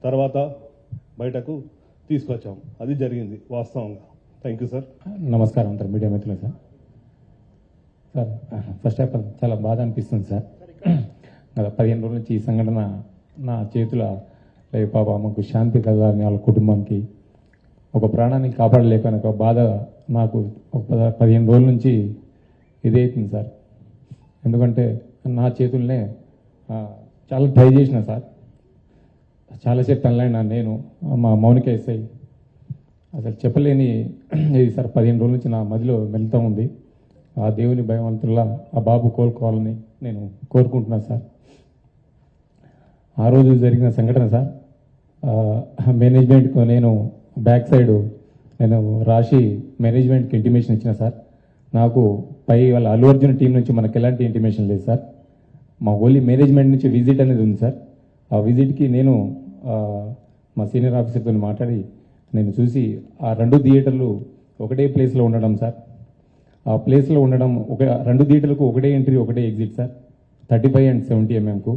తర్వాత బయటకు తీసుకొచ్చాము. అది జరిగింది వాస్తవంగా. Thank you sir. నమస్కారం అంటారు మీడియా మిత్రులు. సార్ ఫస్ట్ ఆఫ్ ఆల్ చాలా బాధ అనిపిస్తుంది సార్. గత 15 రోజుల నుంచి ఈ సంఘటన నా చేతుల లేక పాప అమ్మకు శాంతి కలగాలని వాళ్ళ కుటుంబానికి ఒక ప్రాణాన్ని కాపాడలేకని ఒక బాధ నాకు ఒక 15 రోజుల నుంచి ఇదవుతుంది సార్. ఎందుకంటే నా చేతుల్నే చాలా ట్రై చేసిన సార్, చాలాసేపు తనలైనా నేను మా మౌనిక ఎస్ఐ అసలు చెప్పలేని ఇది సార్. 15 రోజుల నుంచి నా మదిలో మెలుతూ ఉంది. ఆ దేవుని భయవంతుల్లా ఆ బాబు కోలుకోవాలని నేను కోరుకుంటున్నాను సార్. ఆ రోజు జరిగిన సంఘటన సార్, మేనేజ్మెంట్కు నేను బ్యాక్ సైడ్ నేను రాసి మేనేజ్మెంట్కి ఇంటిమేషన్ ఇచ్చిన సార్. నాకు పై వాళ్ళ అల్లు అర్జున్ టీం నుంచి మనకు ఎలాంటి ఇంటిమేషన్ లేదు సార్. మా ఓన్లీ మేనేజ్మెంట్ నుంచి విజిట్ అనేది ఉంది సార్. ఆ విజిట్కి నేను మా సీనియర్ ఆఫీసర్తో మాట్లాడి నేను చూసి ఆ 2 థియేటర్లు ఒకటే ప్లేస్లో ఉండడం సార్. ఆ ప్లేస్లో ఉండడం 2 థియేటర్లకు ఒకటే ఎంట్రీ ఒకటే ఎగ్జిట్ సార్, 35 and 70 mm.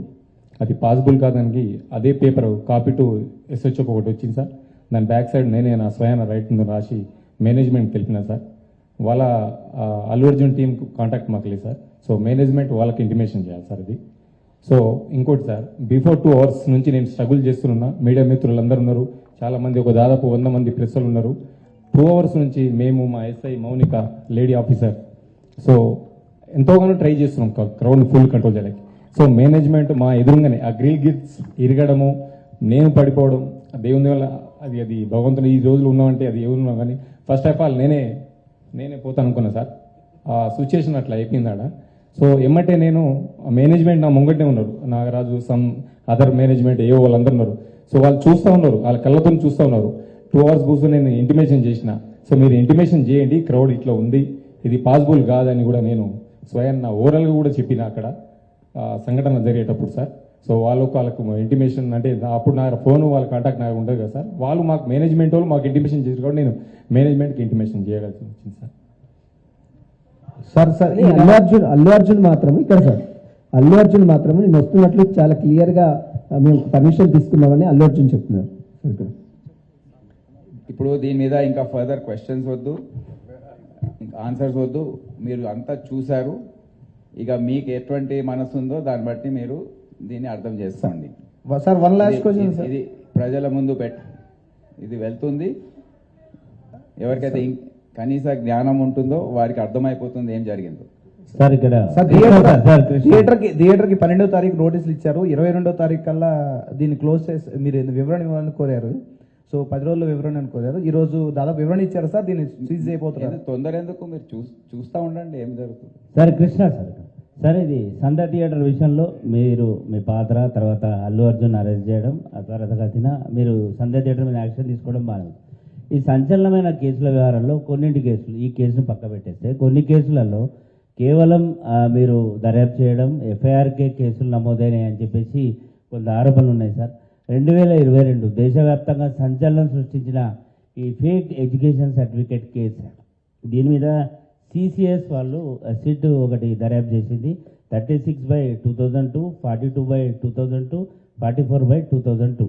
అది పాసిబుల్ కాదానికి అదే పేపర్ కాపీ టు SHO ఒకటి వచ్చింది సార్. దాని బ్యాక్ సైడ్ నేనే నా స్వయాన రైట్ రాసి మేనేజ్మెంట్ తెలిపిన సార్. వాళ్ళ అల్లు అర్జున్ టీంకు కాంటాక్ట్ మాకు లేదు సార్. సో మేనేజ్మెంట్ వాళ్ళకి ఇంటిమేషన్ చేయాలి సార్. అది సో ఇంకోటి సార్, బిఫోర్ 2 hours నుంచి నేను స్ట్రగుల్ చేస్తున్నా. మీడియా మిత్రులందరూ ఉన్నారు, చాలామంది, ఒక దాదాపు 100 మంది ప్రెస్సులు ఉన్నారు. 2 hours నుంచి మేము, మా SI Mounika, lady officer, so ఎంతోగానో ట్రై చేస్తున్నాం క్రౌడ్ ఫుల్ కంట్రోల్ చేయడానికి. సో మేనేజ్మెంట్ మా ఎదురుగానే ఆ గ్రిల్ గిట్స్ ఇరగడము, నేను పడిపోవడం, దేవుని వల్ల అది భగవంతుని ఈ రోజులు ఉన్నామంటే అది ఎవరున్నా కానీ ఫస్ట్ ఆఫ్ ఆల్ నేనే పోతాను అనుకున్నా సార్. ఆ సిచ్యుయేషన్ అట్లా అయిపోయింది ఆడ. సో ఎమ్మటే నేను మేనేజ్మెంట్ నా ముంగట్నే ఉన్నారు, నాగరాజు, సమ్ అదర్ మేనేజ్మెంట్ ఏవో వాళ్ళందరూ ఉన్నారు. సో వాళ్ళు చూస్తూ ఉన్నారు, వాళ్ళ కళ్ళతో చూస్తూ ఉన్నారు. 2 hours కూర్చొని నేను ఇంటిమేషన్ చేసిన. సో మీరు ఇంటిమేషన్ చేయండి, క్రౌడ్ ఇట్లా ఉంది, ఇది పాసిబుల్ కాదని కూడా నేను స్వయం నా ఓవరాల్గా కూడా చెప్పిన అక్కడ సంఘటన జరిగేటప్పుడు సార్. సో వాళ్ళకు ఇంటిమేషన్ అంటే అప్పుడు నా ఫోన్ వాళ్ళ కాంటాక్ట్ నాకు ఉండదు కదా సార్. వాళ్ళు మాకు మేనేజ్మెంట్ వాళ్ళు మాకు ఇంటిమేషన్ చేసి కూడా నేను మేనేజ్మెంట్కి ఇంటిమేషన్ చేయవలసి వచ్చింది సార్. సార్ ఈ అల్లు అర్జున్ మాత్రం ఇక్కడ సార్, అల్లు అర్జున్ మాత్రం నేను వస్తున్నట్లు చాలా క్లియర్గా మేము పర్మిషన్ తీసుకున్నామని అల్లు అర్జున్ చెప్తున్నారు ఇక్కడ. ఇప్పుడు దీని మీద ఇంకా ఫర్దర్ క్వశ్చన్స్ వద్దు, ఇంకా ఆన్సర్స్ వద్దు. మీరు అంతా చూశారు, ఇక మీకు ఎటువంటి మనసు ఉందో దాన్ని బట్టి మీరు దీన్ని అర్థం చేసుకోండి. Sir one last question sir. ఇది ప్రజల ముందు ఇది వెళ్తుంది. ఎవరికైతే కనీస జ్ఞానం ఉంటుందో వారికి అర్థమైపోతుంది ఏం జరిగిందో. సార్ ఇక్కడ థియేటర్కి 12వ తారీఖు నోటీసులు ఇచ్చారు, 22వ తారీఖు కల్లా దీన్ని క్లోజ్ చేసి మీరు వివరణ ఇవ్వాలని కోరారు. సో 10 రోజుల్లో వివరణ అని కోరారు. ఈ రోజు దాదాపు వివరణ ఇచ్చారు సార్, దీన్ని సీజ్ అయిపోతున్నారు. తొందర ఎందుకు, మీరు చూస్తూ ఉండండి ఏం జరుగుతుంది. సార్ కృష్ణ సార్ ఇది సంధ్య థియేటర్ విషయంలో మీరు మీ పాత్ర, తర్వాత అల్లు అర్జున్ అరెస్ట్ చేయడం, ఆ తర్వాత కథిన మీరు సంధ్య థియేటర్ మీద యాక్షన్ తీసుకోవడం బాగుంది. ఈ సంచలనమైన కేసుల వ్యవహారంలో కొన్నింటి కేసులు, ఈ కేసును పక్క పెట్టేస్తే కొన్ని కేసులలో కేవలం మీరు దర్యాప్తు చేయడం, ఎఫ్ఐఆర్కే కేసులు నమోదైనాయి అని చెప్పేసి కొంత ఆరోపణలు ఉన్నాయి సార్. 2022 దేశవ్యాప్తంగా సంచలనం సృష్టించిన ఈ ఫేక్ ఎడ్యుకేషన్ సర్టిఫికేట్ కేసు, దీని మీద సిసిఎస్ వాళ్ళు సిట్ ఒకటి దర్యాప్తు చేసింది. 36/2002, 42/2002, 44/2002.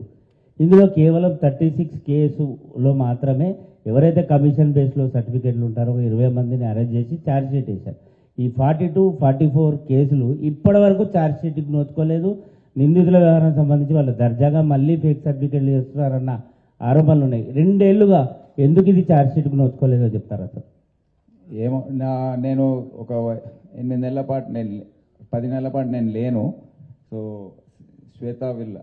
ఇందులో కేవలం 36 కేసులో మాత్రమే ఎవరైతే కమిషన్ బేస్లో సర్టిఫికేట్లు ఉంటారో 20 మందిని అరెస్ట్ చేసి ఛార్జ్ షీట్ వేశారు. ఈ 42, 44 కేసులు ఇప్పటి వరకు ఛార్జ్ షీట్కి నోచుకోలేదు. నిందితుల వ్యవహారం సంబంధించి వాళ్ళు దర్జాగా మళ్ళీ ఫేక్ సర్టిఫికేట్లు చేస్తున్నారన్న ఆరోపణలు ఉన్నాయి. 2 ఏళ్లుగా ఎందుకు ఇది ఛార్జ్ షీట్కి నోచుకోలేదో చెప్తారా సార్? ఏమో నేను ఒక 8 నెలల పాటు 10 నెలల పాటు నేను లేను. So Shweta will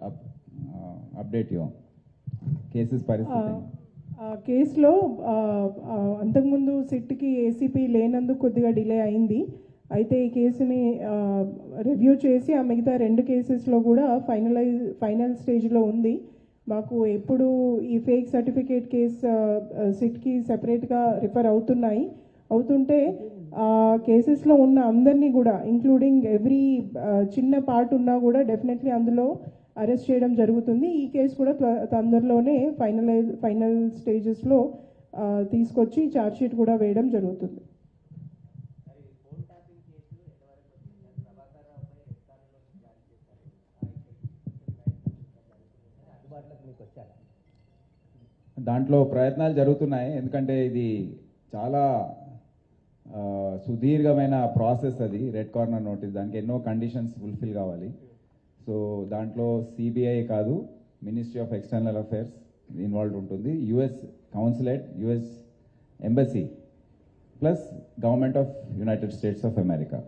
update you cases పరిస్థితి. కేసులో అంతకుముందు సిట్కి ఏసీపీ లేనందుకు కొద్దిగా డిలే అయింది. అయితే ఈ కేసుని రివ్యూ చేసి ఆ మిగతా 2 కేసెస్లో కూడా ఫైనల్ స్టేజ్లో ఉంది. మాకు ఎప్పుడు ఈ ఫేక్ సర్టిఫికేట్ కేసు సిట్కి సెపరేట్గా రిఫర్ అవుతుంటే కేసెస్లో ఉన్న అందరినీ కూడా ఇంక్లూడింగ్ ఎవ్రీ చిన్న పార్ట్ ఉన్నా కూడా డెఫినెట్లీ అందులో అరెస్ట్ చేయడం జరుగుతుంది. ఈ కేసు కూడా తొందరలోనే ఫైనల్ స్టేజెస్లో తీసుకొచ్చి ఛార్జ్షీట్ కూడా వేయడం జరుగుతుంది. దాంట్లో ప్రయత్నాలు జరుగుతున్నాయి, ఎందుకంటే ఇది చాలా సుదీర్ఘమైన ప్రాసెస్. అది రెడ్ కార్నర్ నోటీస్, దానికి ఎన్నో కండిషన్స్ ఫుల్ఫిల్ కావాలి. సో దాంట్లో సిబిఐ కాదు, ministry of external affairs involve ఉంటుంది, US consulate, US embassy plus government of United States of America.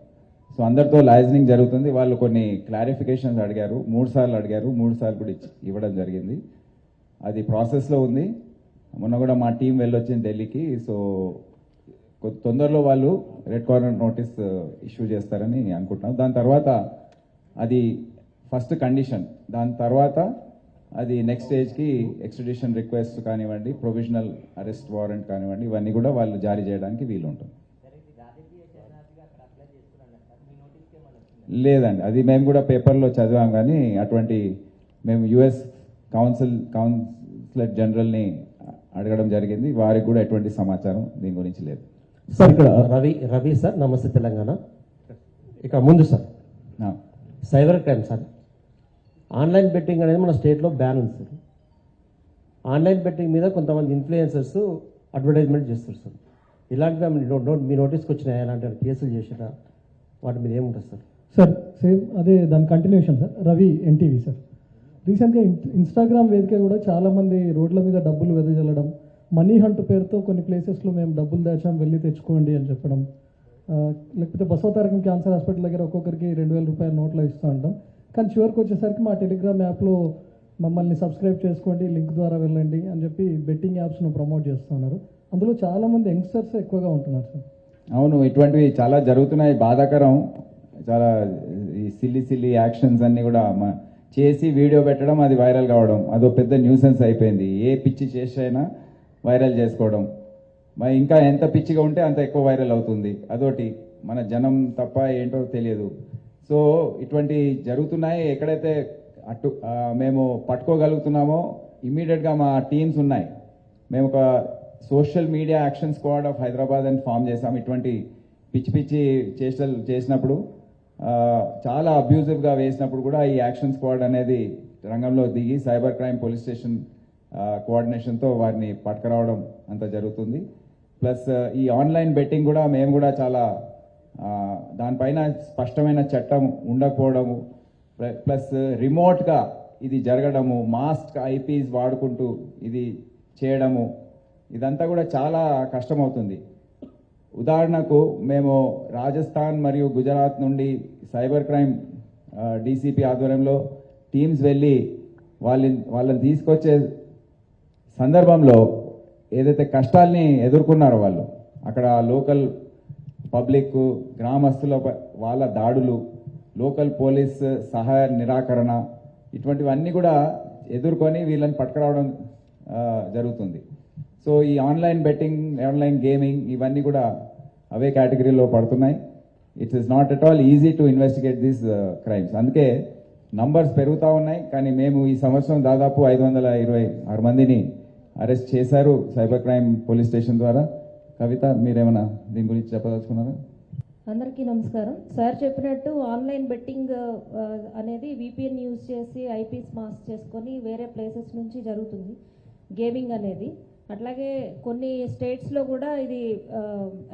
So అందరితో లైజనింగ్ జరుగుతుంది. వాళ్ళు కొన్ని క్లారిఫికేషన్స్ అడిగారు, 3 సార్లు అడిగారు, 3 సార్లు కూడా ఇవ్వడం జరిగింది. అది ప్రాసెస్లో ఉంది. మొన్న కూడా మా టీం వెళ్ళొచ్చింది ఢిల్లీకి. సో తొందరలో వాళ్ళు రెడ్ కార్నర్ నోటీస్ ఇష్యూ చేస్తారని అనుకుంటున్నాం. దాని తర్వాత అది ఫస్ట్ కండిషన్, దాని తర్వాత అది నెక్స్ట్ స్టేజ్కి ఎక్స్ట్రడిషన్ రిక్వెస్ట్ కానివ్వండి, ప్రొవిజనల్ అరెస్ట్ వారెంట్ కానివ్వండి, ఇవన్నీ కూడా వాళ్ళు జారీ చేయడానికి వీలు ఉంటుంది. లేదండి, అది మేము కూడా పేపర్లో చదివాం, కానీ అటువంటి మేము యుఎస్ కౌన్సిలేట్ జనరల్ని అడగడం జరిగింది, వారికి కూడా ఎటువంటి సమాచారం దీని గురించి లేదు. సార్ ఇక్కడ రవి సార్, నమస్తే తెలంగాణ. ఇక ముందు sir cyber crime sir, online betting అనేది మన స్టేట్లో బ్యాన్ ఉంది సార్. ఆన్లైన్ బెట్టింగ్ మీద కొంతమంది ఇన్ఫ్లుయెన్సర్స్ అడ్వర్టైజ్మెంట్ చేస్తారు సార్. ఇలాంటివి మీ నోటీస్కి వచ్చినాయి, ఎలాంటి కేసులు చేసినా వాటి మీద ఏముంటుంది సార్? సార్ సేమ్ అదే దాని continuation sir. Ravi NTV sir. రీసెంట్గా ఇన్స్టాగ్రామ్ వేదిక కూడా చాలామంది రోడ్ల మీద డబ్బులు వెదజల్లడం, మనీ హంట్ పేరుతో కొన్ని ప్లేసెస్లో మేము డబ్బులు దాచాం వెళ్ళి తెచ్చుకోండి అని చెప్పడం, లేకపోతే బసవతారకం క్యాన్సర్ హాస్పిటల్ దగ్గర ఒక్కొక్కరికి 2,000 రూపాయల నోట్లో ఇస్తూ ఉంటాం. కానీ చివరికి వచ్చేసరికి మా టెలిగ్రామ్ యాప్లో మమ్మల్ని సబ్స్క్రైబ్ చేసుకోండి, లింక్ ద్వారా వెళ్ళండి అని చెప్పి బెట్టింగ్ యాప్స్ను ప్రమోట్ చేస్తున్నారు. అందులో చాలామంది యంగ్స్టర్స్ ఎక్కువగా ఉంటున్నారు సార్. అవును, ఇటువంటివి చాలా జరుగుతున్నాయి, బాధాకరం. చాలా ఈ సిల్లీ యాక్షన్స్ అన్నీ కూడా చేసి వీడియో పెట్టడం, అది వైరల్ కావడం, అదో పెద్ద న్యూసెన్స్ అయిపోయింది. ఏ పిచ్చి చేసైనా వైరల్ చేసుకోవడం, మరి ఇంకా ఎంత పిచ్చిగా ఉంటే అంత ఎక్కువ వైరల్ అవుతుంది. అదొకటి మన జనం తప్ప ఏంటో తెలియదు. సో ఇటువంటి జరుగుతున్నాయి. ఎక్కడైతే మేము పట్టుకోగలుగుతున్నామో ఇమ్మీడియట్గా మా టీమ్స్ ఉన్నాయి. మేము ఒక social media action squad of Hyderabad అని ఫామ్ చేసాం. ఇటువంటి పిచ్చి చేష్టలు చేసినప్పుడు, చాలా అబ్యూజివ్గా వేసినప్పుడు కూడా ఈ యాక్షన్ స్క్వాడ్ అనేది రంగంలో దిగి సైబర్ క్రైమ్ పోలీస్ స్టేషన్ కోఆర్డినేషన్తో వారిని పట్టుకురావడం అంత జరుగుతుంది. ప్లస్ ఈ ఆన్లైన్ బెట్టింగ్ కూడా మేము కూడా చాలా దానిపైన స్పష్టమైన చట్టం ఉండకపోవడము, ప్లస్ రిమోట్గా ఇది జరగడము, మాస్క్ ఐపీస్ వాడుకుంటూ ఇది చేయడము, ఇదంతా కూడా చాలా కష్టమవుతుంది. ఉదాహరణకు మేము రాజస్థాన్ మరియు గుజరాత్ నుండి సైబర్ క్రైమ్ డీసీపీ ఆధ్వర్యంలో టీమ్స్ వెళ్ళి వాళ్ళని తీసుకొచ్చే సందర్భంలో ఏదైతే కష్టాల్ని ఎదుర్కొన్నారో వాళ్ళు, అక్కడ లోకల్ పబ్లిక్ గ్రామస్తుల వాళ్ళ దాడులు, లోకల్ పోలీస్ సహాయ నిరాకరణ, ఇటువంటివన్నీ కూడా ఎదుర్కొని వీళ్ళని పట్టుకురావడం జరుగుతుంది. సో ఈ ఆన్లైన్ బెట్టింగ్, ఆన్లైన్ గేమింగ్ ఇవన్నీ కూడా అవే కేటగిరీలో పడుతున్నాయి. It's is not at all easy to investigate these crimes. అందుకే నంబర్స్ పెరుగుతూ ఉన్నాయి. కానీ మేము ఈ సంవత్సరం దాదాపు 526 మందిని అరెస్ట్ చేశారు సైబర్ క్రైమ్ పోలీస్ స్టేషన్ ద్వారా. కవిత, మీరేమైనా దీని గురించి చెప్పదలుచుకున్నారా? అందరికీ నమస్కారం. సార్ చెప్పినట్టు ఆన్లైన్ బెట్టింగ్ అనేది విపిఎన్ యూజ్ చేసి ఐపీస్ మాస్క్ చేసుకొని వేరే ప్లేసెస్ నుంచి జరుగుతుంది గేమింగ్ అనేది. అట్లాగే కొన్ని స్టేట్స్లో కూడా ఇది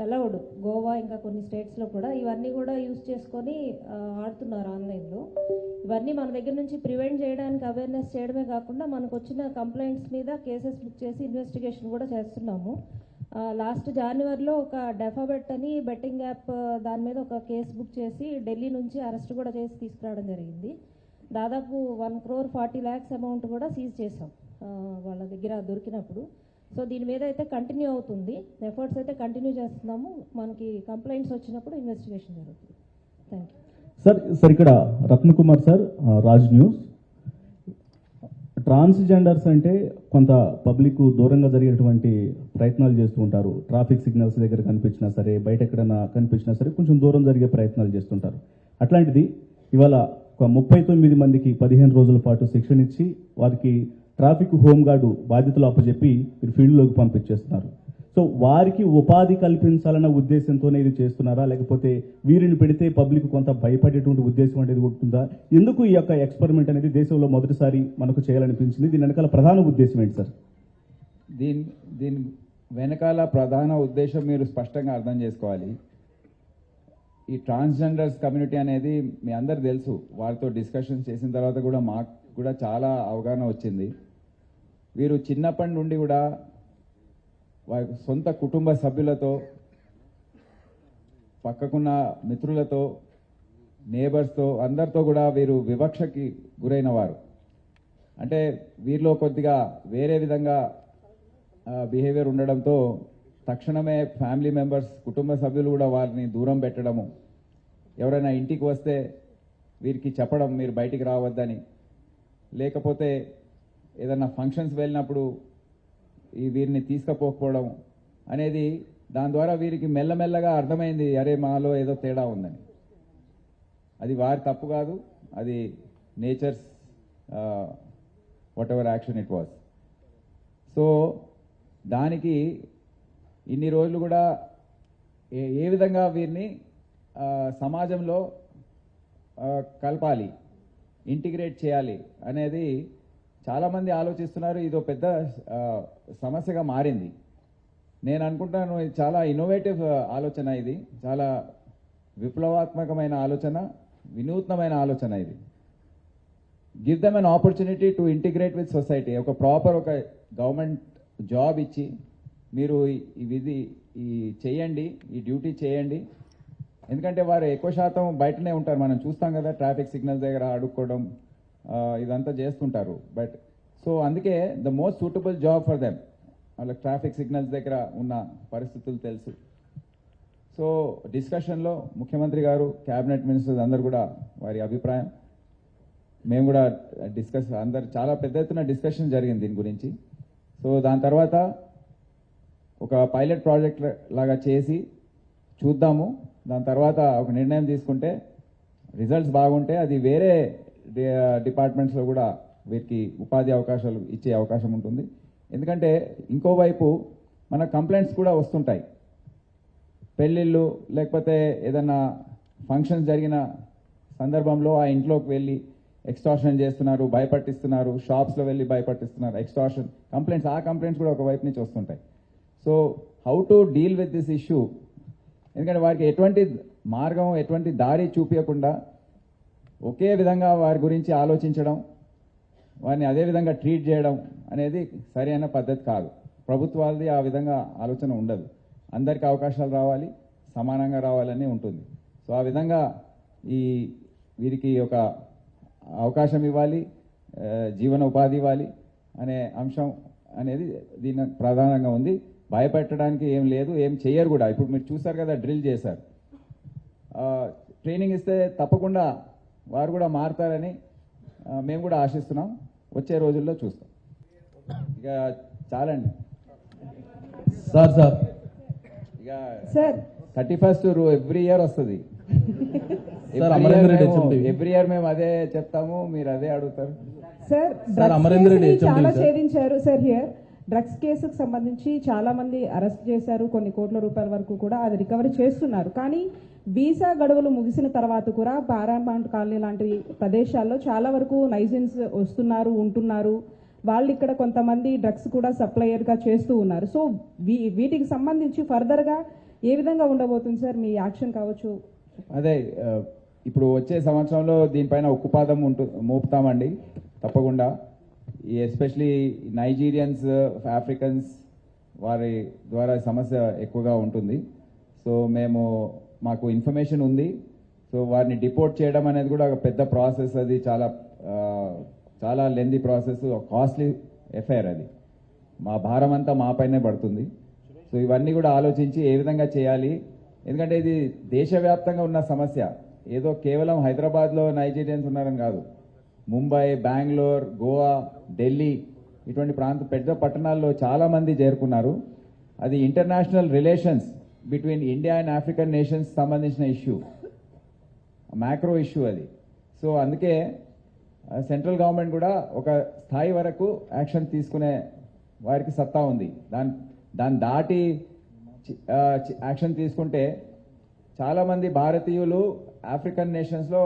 అలౌడ్, గోవా ఇంకా కొన్ని స్టేట్స్లో కూడా ఇవన్నీ కూడా యూజ్ చేసుకొని ఆడుతున్నారు ఆన్లైన్లో. ఇవన్నీ మన దగ్గర నుంచి ప్రివెంట్ చేయడానికి అవేర్నెస్ చేయడమే కాకుండా మనకు వచ్చిన కంప్లైంట్స్ మీద కేసెస్ బుక్ చేసి ఇన్వెస్టిగేషన్ కూడా చేస్తున్నాము. లాస్ట్ జనవరిలో ఒక డెఫాబెట్ అని బెట్టింగ్ యాప్ దాని మీద ఒక కేసు బుక్ చేసి ఢిల్లీ నుంచి అరెస్ట్ కూడా చేసి తీసుకురావడం జరిగింది. దాదాపు 1,40,00,000 అమౌంట్ కూడా సీజ్ చేసాం వాళ్ళ దగ్గర దొరికినప్పుడు. సో దీని మీద అయితే కంటిన్యూ అవుతుంది, ఎఫర్ట్స్ అయితే కంటిన్యూ చేస్తున్నాము. మనకి కంప్లైంట్స్ వచ్చినప్పుడు ఇన్వెస్టిగేషన్ జరుగుతుంది. థ్యాంక్ యూ సార్ ఇక్కడ Ratnakumar sir, Raj news. Transgenders అంటే కొంత పబ్లిక్ దూరంగా జరిగేటువంటి ప్రయత్నాలు చేస్తూ ఉంటారు. ట్రాఫిక్ సిగ్నల్స్ దగ్గర కనిపించినా సరే, బయట ఎక్కడైనా కనిపించినా సరే కొంచెం దూరం జరిగే ప్రయత్నాలు చేస్తుంటారు. అట్లాంటిది ఇవాళ ఒక 39 మందికి 15 రోజుల పాటు శిక్షణ ఇచ్చి వారికి ట్రాఫిక్ హోంగార్డు బాధ్యతలు అప్పచెప్పి మీరు ఫీల్డ్లోకి పంపించేస్తున్నారు. సో వారికి ఉపాధి కల్పించాలన్న ఉద్దేశంతోనే ఇది చేస్తున్నారా, లేకపోతే వీరిని పెడితే పబ్లిక్ కొంత భయపడేటువంటి ఉద్దేశం అనేది ఉంటుందా? ఎందుకు ఈ యొక్క ఎక్స్పెరిమెంట్ అనేది దేశంలో మొదటిసారి మనకు చేయాలనిపించింది? దీని వెనకాల ప్రధాన ఉద్దేశం ఏంటి సార్? దీని వెనకాల ప్రధాన ఉద్దేశం మీరు స్పష్టంగా అర్థం చేసుకోవాలి. ఈ ట్రాన్స్జెండర్స్ కమ్యూనిటీ అనేది మీ అందరు తెలుసు. వారితో డిస్కషన్ చేసిన తర్వాత కూడా మాకు కూడా చాలా అవగాహన వచ్చింది. వీరు చిన్నప్పటి నుండి కూడా వారి సొంత కుటుంబ సభ్యులతో, పక్కకున్న మిత్రులతో, నేబర్స్తో అందరితో కూడా వీరు వివక్షకి గురైన వారు. అంటే వీరిలో కొద్దిగా వేరే విధంగా బిహేవియర్ ఉండడంతో తక్షణమే ఫ్యామిలీ మెంబర్స్, కుటుంబ సభ్యులు కూడా వారిని దూరం పెట్టడము, ఎవరైనా ఇంటికి వస్తే వీరికి చెప్పడం మీరు బయటికి రావద్దని, లేకపోతే ఏదన్నా ఫంక్షన్స్ వెళ్ళినప్పుడు వీరిని తీసుకుపోకపోవడం అనేది, దాని ద్వారా వీరికి మెల్లమెల్లగా అర్థమైంది, అరే మాలో ఏదో తేడా ఉందని. అది వారి తప్పు కాదు, అది nature's whatever action it was. So దానికి ఇన్ని రోజులు కూడా ఏ విధంగా వీరిని సమాజంలో కలపాలి, ఇంటిగ్రేట్ చేయాలి అనేది చాలామంది ఆలోచిస్తున్నారు. ఇదో పెద్ద సమస్యగా మారింది. నేను అనుకుంటాను ఇది చాలా ఇన్నోవేటివ్ ఆలోచన, ఇది చాలా విప్లవాత్మకమైన ఆలోచన. వినూత్నమైన ఆలోచన ఇది. Give them an opportunity to integrate with society. ఒక ప్రాపర్ ఒక గవర్నమెంట్ జాబ్ ఇచ్చి మీరు ఈ చేయండి, ఈ డ్యూటీ చేయండి. ఎందుకంటే వారు ఎక్కువ శాతం బయటనే ఉంటారు, మనం చూస్తాం కదా, ట్రాఫిక్ సిగ్నల్స్ దగ్గర అడుక్కోవడం ఇదంతా చేస్తుంటారు. బట్ సో అందుకే the most suitable job for them. వాళ్ళకి ట్రాఫిక్ సిగ్నల్స్ దగ్గర ఉన్న పరిస్థితులు తెలుసు. సో డిస్కషన్లో ముఖ్యమంత్రి గారు, క్యాబినెట్ మినిస్టర్స్ అందరు కూడా వారి అభిప్రాయం, మేము కూడా అందరు చాలా పెద్ద ఎత్తున డిస్కషన్ జరిగింది దీని గురించి. సో దాని తర్వాత ఒక పైలట్ ప్రాజెక్ట్ లాగా చేసి చూద్దాము. దాని తర్వాత ఒక నిర్ణయం తీసుకుంటే రిజల్ట్స్ బాగుంటే అది వేరే డిపార్ట్మెంట్స్లో కూడా వీరికి ఉపాధి అవకాశాలు ఇచ్చే అవకాశం ఉంటుంది. ఎందుకంటే ఇంకోవైపు మన కంప్లైంట్స్ కూడా వస్తుంటాయి. పెళ్ళిళ్ళు లేకపోతే ఏదన్నా ఫంక్షన్స్ జరిగిన సందర్భంలో ఆ ఇంట్లోకి వెళ్ళి ఎక్స్టార్షన్ చేస్తున్నారు, భయపట్టిస్తున్నారు, షాప్స్లో వెళ్ళి భయపట్టిస్తున్నారు, ఎక్స్టార్షన్ కంప్లైంట్స్, ఆ కంప్లైంట్స్ కూడా ఒకవైపు నుంచి వస్తుంటాయి. So how to deal with this issue, ఎందుకంటే వారికి ఎటువంటి మార్గం, ఎటువంటి దారి చూపించకుండా ఒకే విధంగా వారి గురించి ఆలోచించడం, వారిని అదే విధంగా ట్రీట్ చేయడం అనేది సరైన పద్ధతి కాదు. ప్రభుత్వాలది ఆ విధంగా ఆలోచన ఉండదు. అందరికీ అవకాశాలు రావాలి, సమానంగా రావాలని ఉంటుంది. సో ఆ విధంగా వీరికి ఒక అవకాశం ఇవ్వాలి, జీవన ఉపాధి ఇవ్వాలి అనే అంశం అనేది దీని ప్రధానంగా ఉంది. భయపెట్టడానికి ఏం లేదు, ఏం చేయరు కూడా. ఇప్పుడు మీరు చూసారు కదా, డ్రిల్ చేశారు. ట్రైనింగ్ ఇస్తే తప్పకుండా వారు కూడా మారుతారని మేము కూడా ఆశిస్తున్నాం. వచ్చే రోజుల్లో చూస్తాం. ఇక చాలండి సార్ ఇక 31st ఎవ్రీ ఇయర్ వస్తుంది. ఎవ్రీ ఇయర్ మేము అదే చెప్తాము, మీరు అదే అడుగుతారు. సార్ అమరేందర్ రెడ్డి చాలా ఛేదించారు సార్. హియర్ డ్రగ్స్ కేసుకు సంబంధించి చాలా మంది అరెస్ట్ చేశారు, కొన్ని కోట్ల రూపాయల వరకు కూడా అది రికవరీ చేస్తున్నారు. కానీ వీసా గడువులు ముగిసిన తర్వాత కూడా పారామౌంట్ కాలనీ లాంటి ప్రదేశాల్లో చాలా వరకు నైజెన్స్ వస్తున్నారు, ఉంటున్నారు. వాళ్ళు ఇక్కడ కొంతమంది డ్రగ్స్ కూడా సప్లయర్గా చేస్తూ ఉన్నారు. సో వీటికి సంబంధించి ఫర్దర్గా ఏ విధంగా ఉండబోతుంది సార్ మీ యాక్షన్ కావచ్చు? అదే ఇప్పుడు వచ్చే సంవత్సరంలో దీనిపైన ఉక్కుపాదం మోపుతామండి తప్పకుండా. ఎస్పెషలీ నైజీరియన్స్, ఆఫ్రికన్స్ వారి ద్వారా సమస్య ఎక్కువగా ఉంటుంది. సో మాకు ఇన్ఫర్మేషన్ ఉంది. సో వారిని డిపోర్ట్ చేయడం అనేది కూడా ఒక పెద్ద ప్రాసెస్. అది చాలా లెందీ ప్రాసెస్, కాస్ట్లీ ఎఫైర్. అది మా భారం అంతా మా పైనే పడుతుంది. సో ఇవన్నీ కూడా ఆలోచించి ఏ విధంగా చేయాలి, ఎందుకంటే ఇది దేశవ్యాప్తంగా ఉన్న సమస్య. ఏదో కేవలం హైదరాబాద్లో నైజీరియన్స్ ఉన్నారని కాదు, ముంబై, బెంగళూరు, గోవా, ఢిల్లీ ఇటువంటి పెద్ద పట్టణాల్లో చాలామంది చేరుకున్నారు. అది international relations between India and African nations సంబంధించిన ఇష్యూ, మ్యాక్రో ఇష్యూ అది. సో అందుకే సెంట్రల్ గవర్నమెంట్ కూడా ఒక స్థాయి వరకు యాక్షన్ తీసుకునే వారికి సత్తా ఉంది. దాన్ని దాటి యాక్షన్ తీసుకుంటే చాలామంది భారతీయులు ఆఫ్రికన్ నేషన్స్లో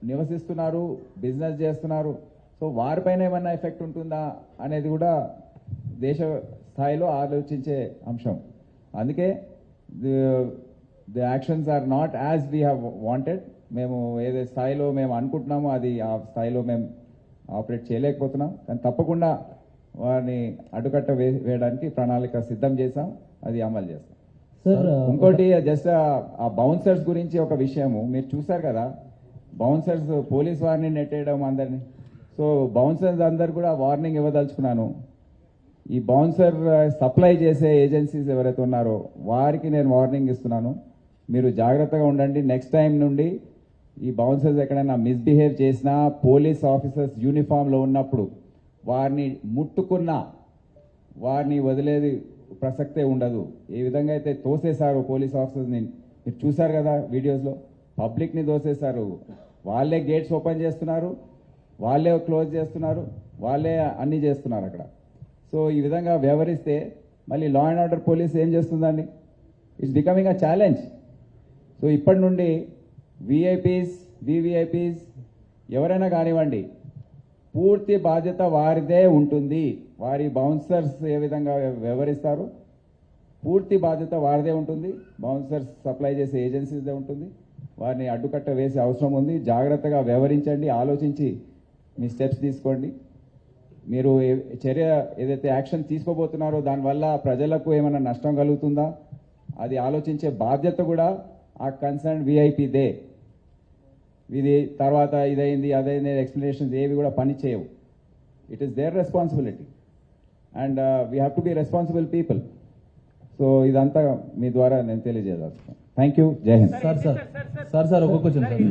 నివసిస్తున్నారు, బిజినెస్ చేస్తున్నారు. సో వారిపైన ఏమన్నా ఎఫెక్ట్ ఉంటుందా అనేది కూడా దేశ స్థాయిలో ఆలోచించే అంశం. అందుకే the actions are not as we have wanted. మేము ఏదే స్థాయిలో మేము అనుకుంటున్నామో అది ఆ స్థాయిలో మేము ఆపరేట్ చేయలేకపోతున్నాం. కానీ తప్పకుండా వారిని అడ్డుకట్ట వేయడానికి ప్రణాళిక సిద్ధం చేశాం, అది అమలు చేస్తాం. ఇంకోటి జస్ట్ ఆ బౌన్సర్స్ గురించి ఒక విషయము మీరు చూసారు కదా, బౌన్సర్స్ పోలీస్ వారిని నెట్టేయడం అందరినీ. సో బౌన్సర్స్ అందరు కూడా వార్నింగ్ ఇవ్వదలుచుకున్నాను. ఈ బౌన్సర్ సప్లై చేసే ఏజెన్సీస్ ఎవరైతే ఉన్నారో వారికి నేను వార్నింగ్ ఇస్తున్నాను, మీరు జాగ్రత్తగా ఉండండి. నెక్స్ట్ టైం నుండి ఈ బౌన్సర్స్ ఎక్కడైనా మిస్బిహేవ్ చేసినా, పోలీస్ ఆఫీసర్స్ యూనిఫామ్లో ఉన్నప్పుడు వారిని ముట్టుకున్నా వారిని వదిలేది ప్రసక్తే ఉండదు. ఏ విధంగా అయితే తోసేశారు పోలీస్ ఆఫీసర్స్ని మీరు చూశారు కదా వీడియోస్లో, పబ్లిక్ని తోసేశారు. వాళ్ళే గేట్స్ ఓపెన్ చేస్తున్నారు, వాళ్ళే క్లోజ్ చేస్తున్నారు, వాళ్ళే అన్నీ చేస్తున్నారు అక్కడ. సో ఈ విధంగా వ్యవహరిస్తే మళ్ళీ లా అండ్ ఆర్డర్ పోలీస్ ఏం చేస్తుందండి? It's becoming a challenge. So ఇప్పటి నుండి విఐపీస్, వివిఐపీస్ ఎవరైనా కానివ్వండి, పూర్తి బాధ్యత వారిదే ఉంటుంది. వారి బౌన్సర్స్ ఏ విధంగా వ్యవహరిస్తారు పూర్తి బాధ్యత వారిదే ఉంటుంది. బౌన్సర్స్ సప్లై చేసే ఏజెన్సీస్దే ఉంటుంది. వారిని అడ్డుకట్ట వేసే అవసరం ఉంది. జాగ్రత్తగా వ్యవహరించండి, ఆలోచించి మీ స్టెప్స్ తీసుకోండి. మీరు చర్య ఏదైతే యాక్షన్ తీసుకోబోతున్నారో దానివల్ల ప్రజలకు ఏమైనా నష్టం కలుగుతుందా అది ఆలోచించే బాధ్యత కూడా ఆ కన్సర్న్ విఐపిదే. ఇది తర్వాత ఇదైంది అదైంది ఎక్స్ప్లెనేషన్స్ ఏవి కూడా పని చేయవు. It is their responsibility and we have to be responsible people. So ఇదంతా మీ ద్వారా నేను తెలియజేయదలుచుకున్నాను. Thank you. Jai Hind. Sir ఒక క్వశ్చన్ సార్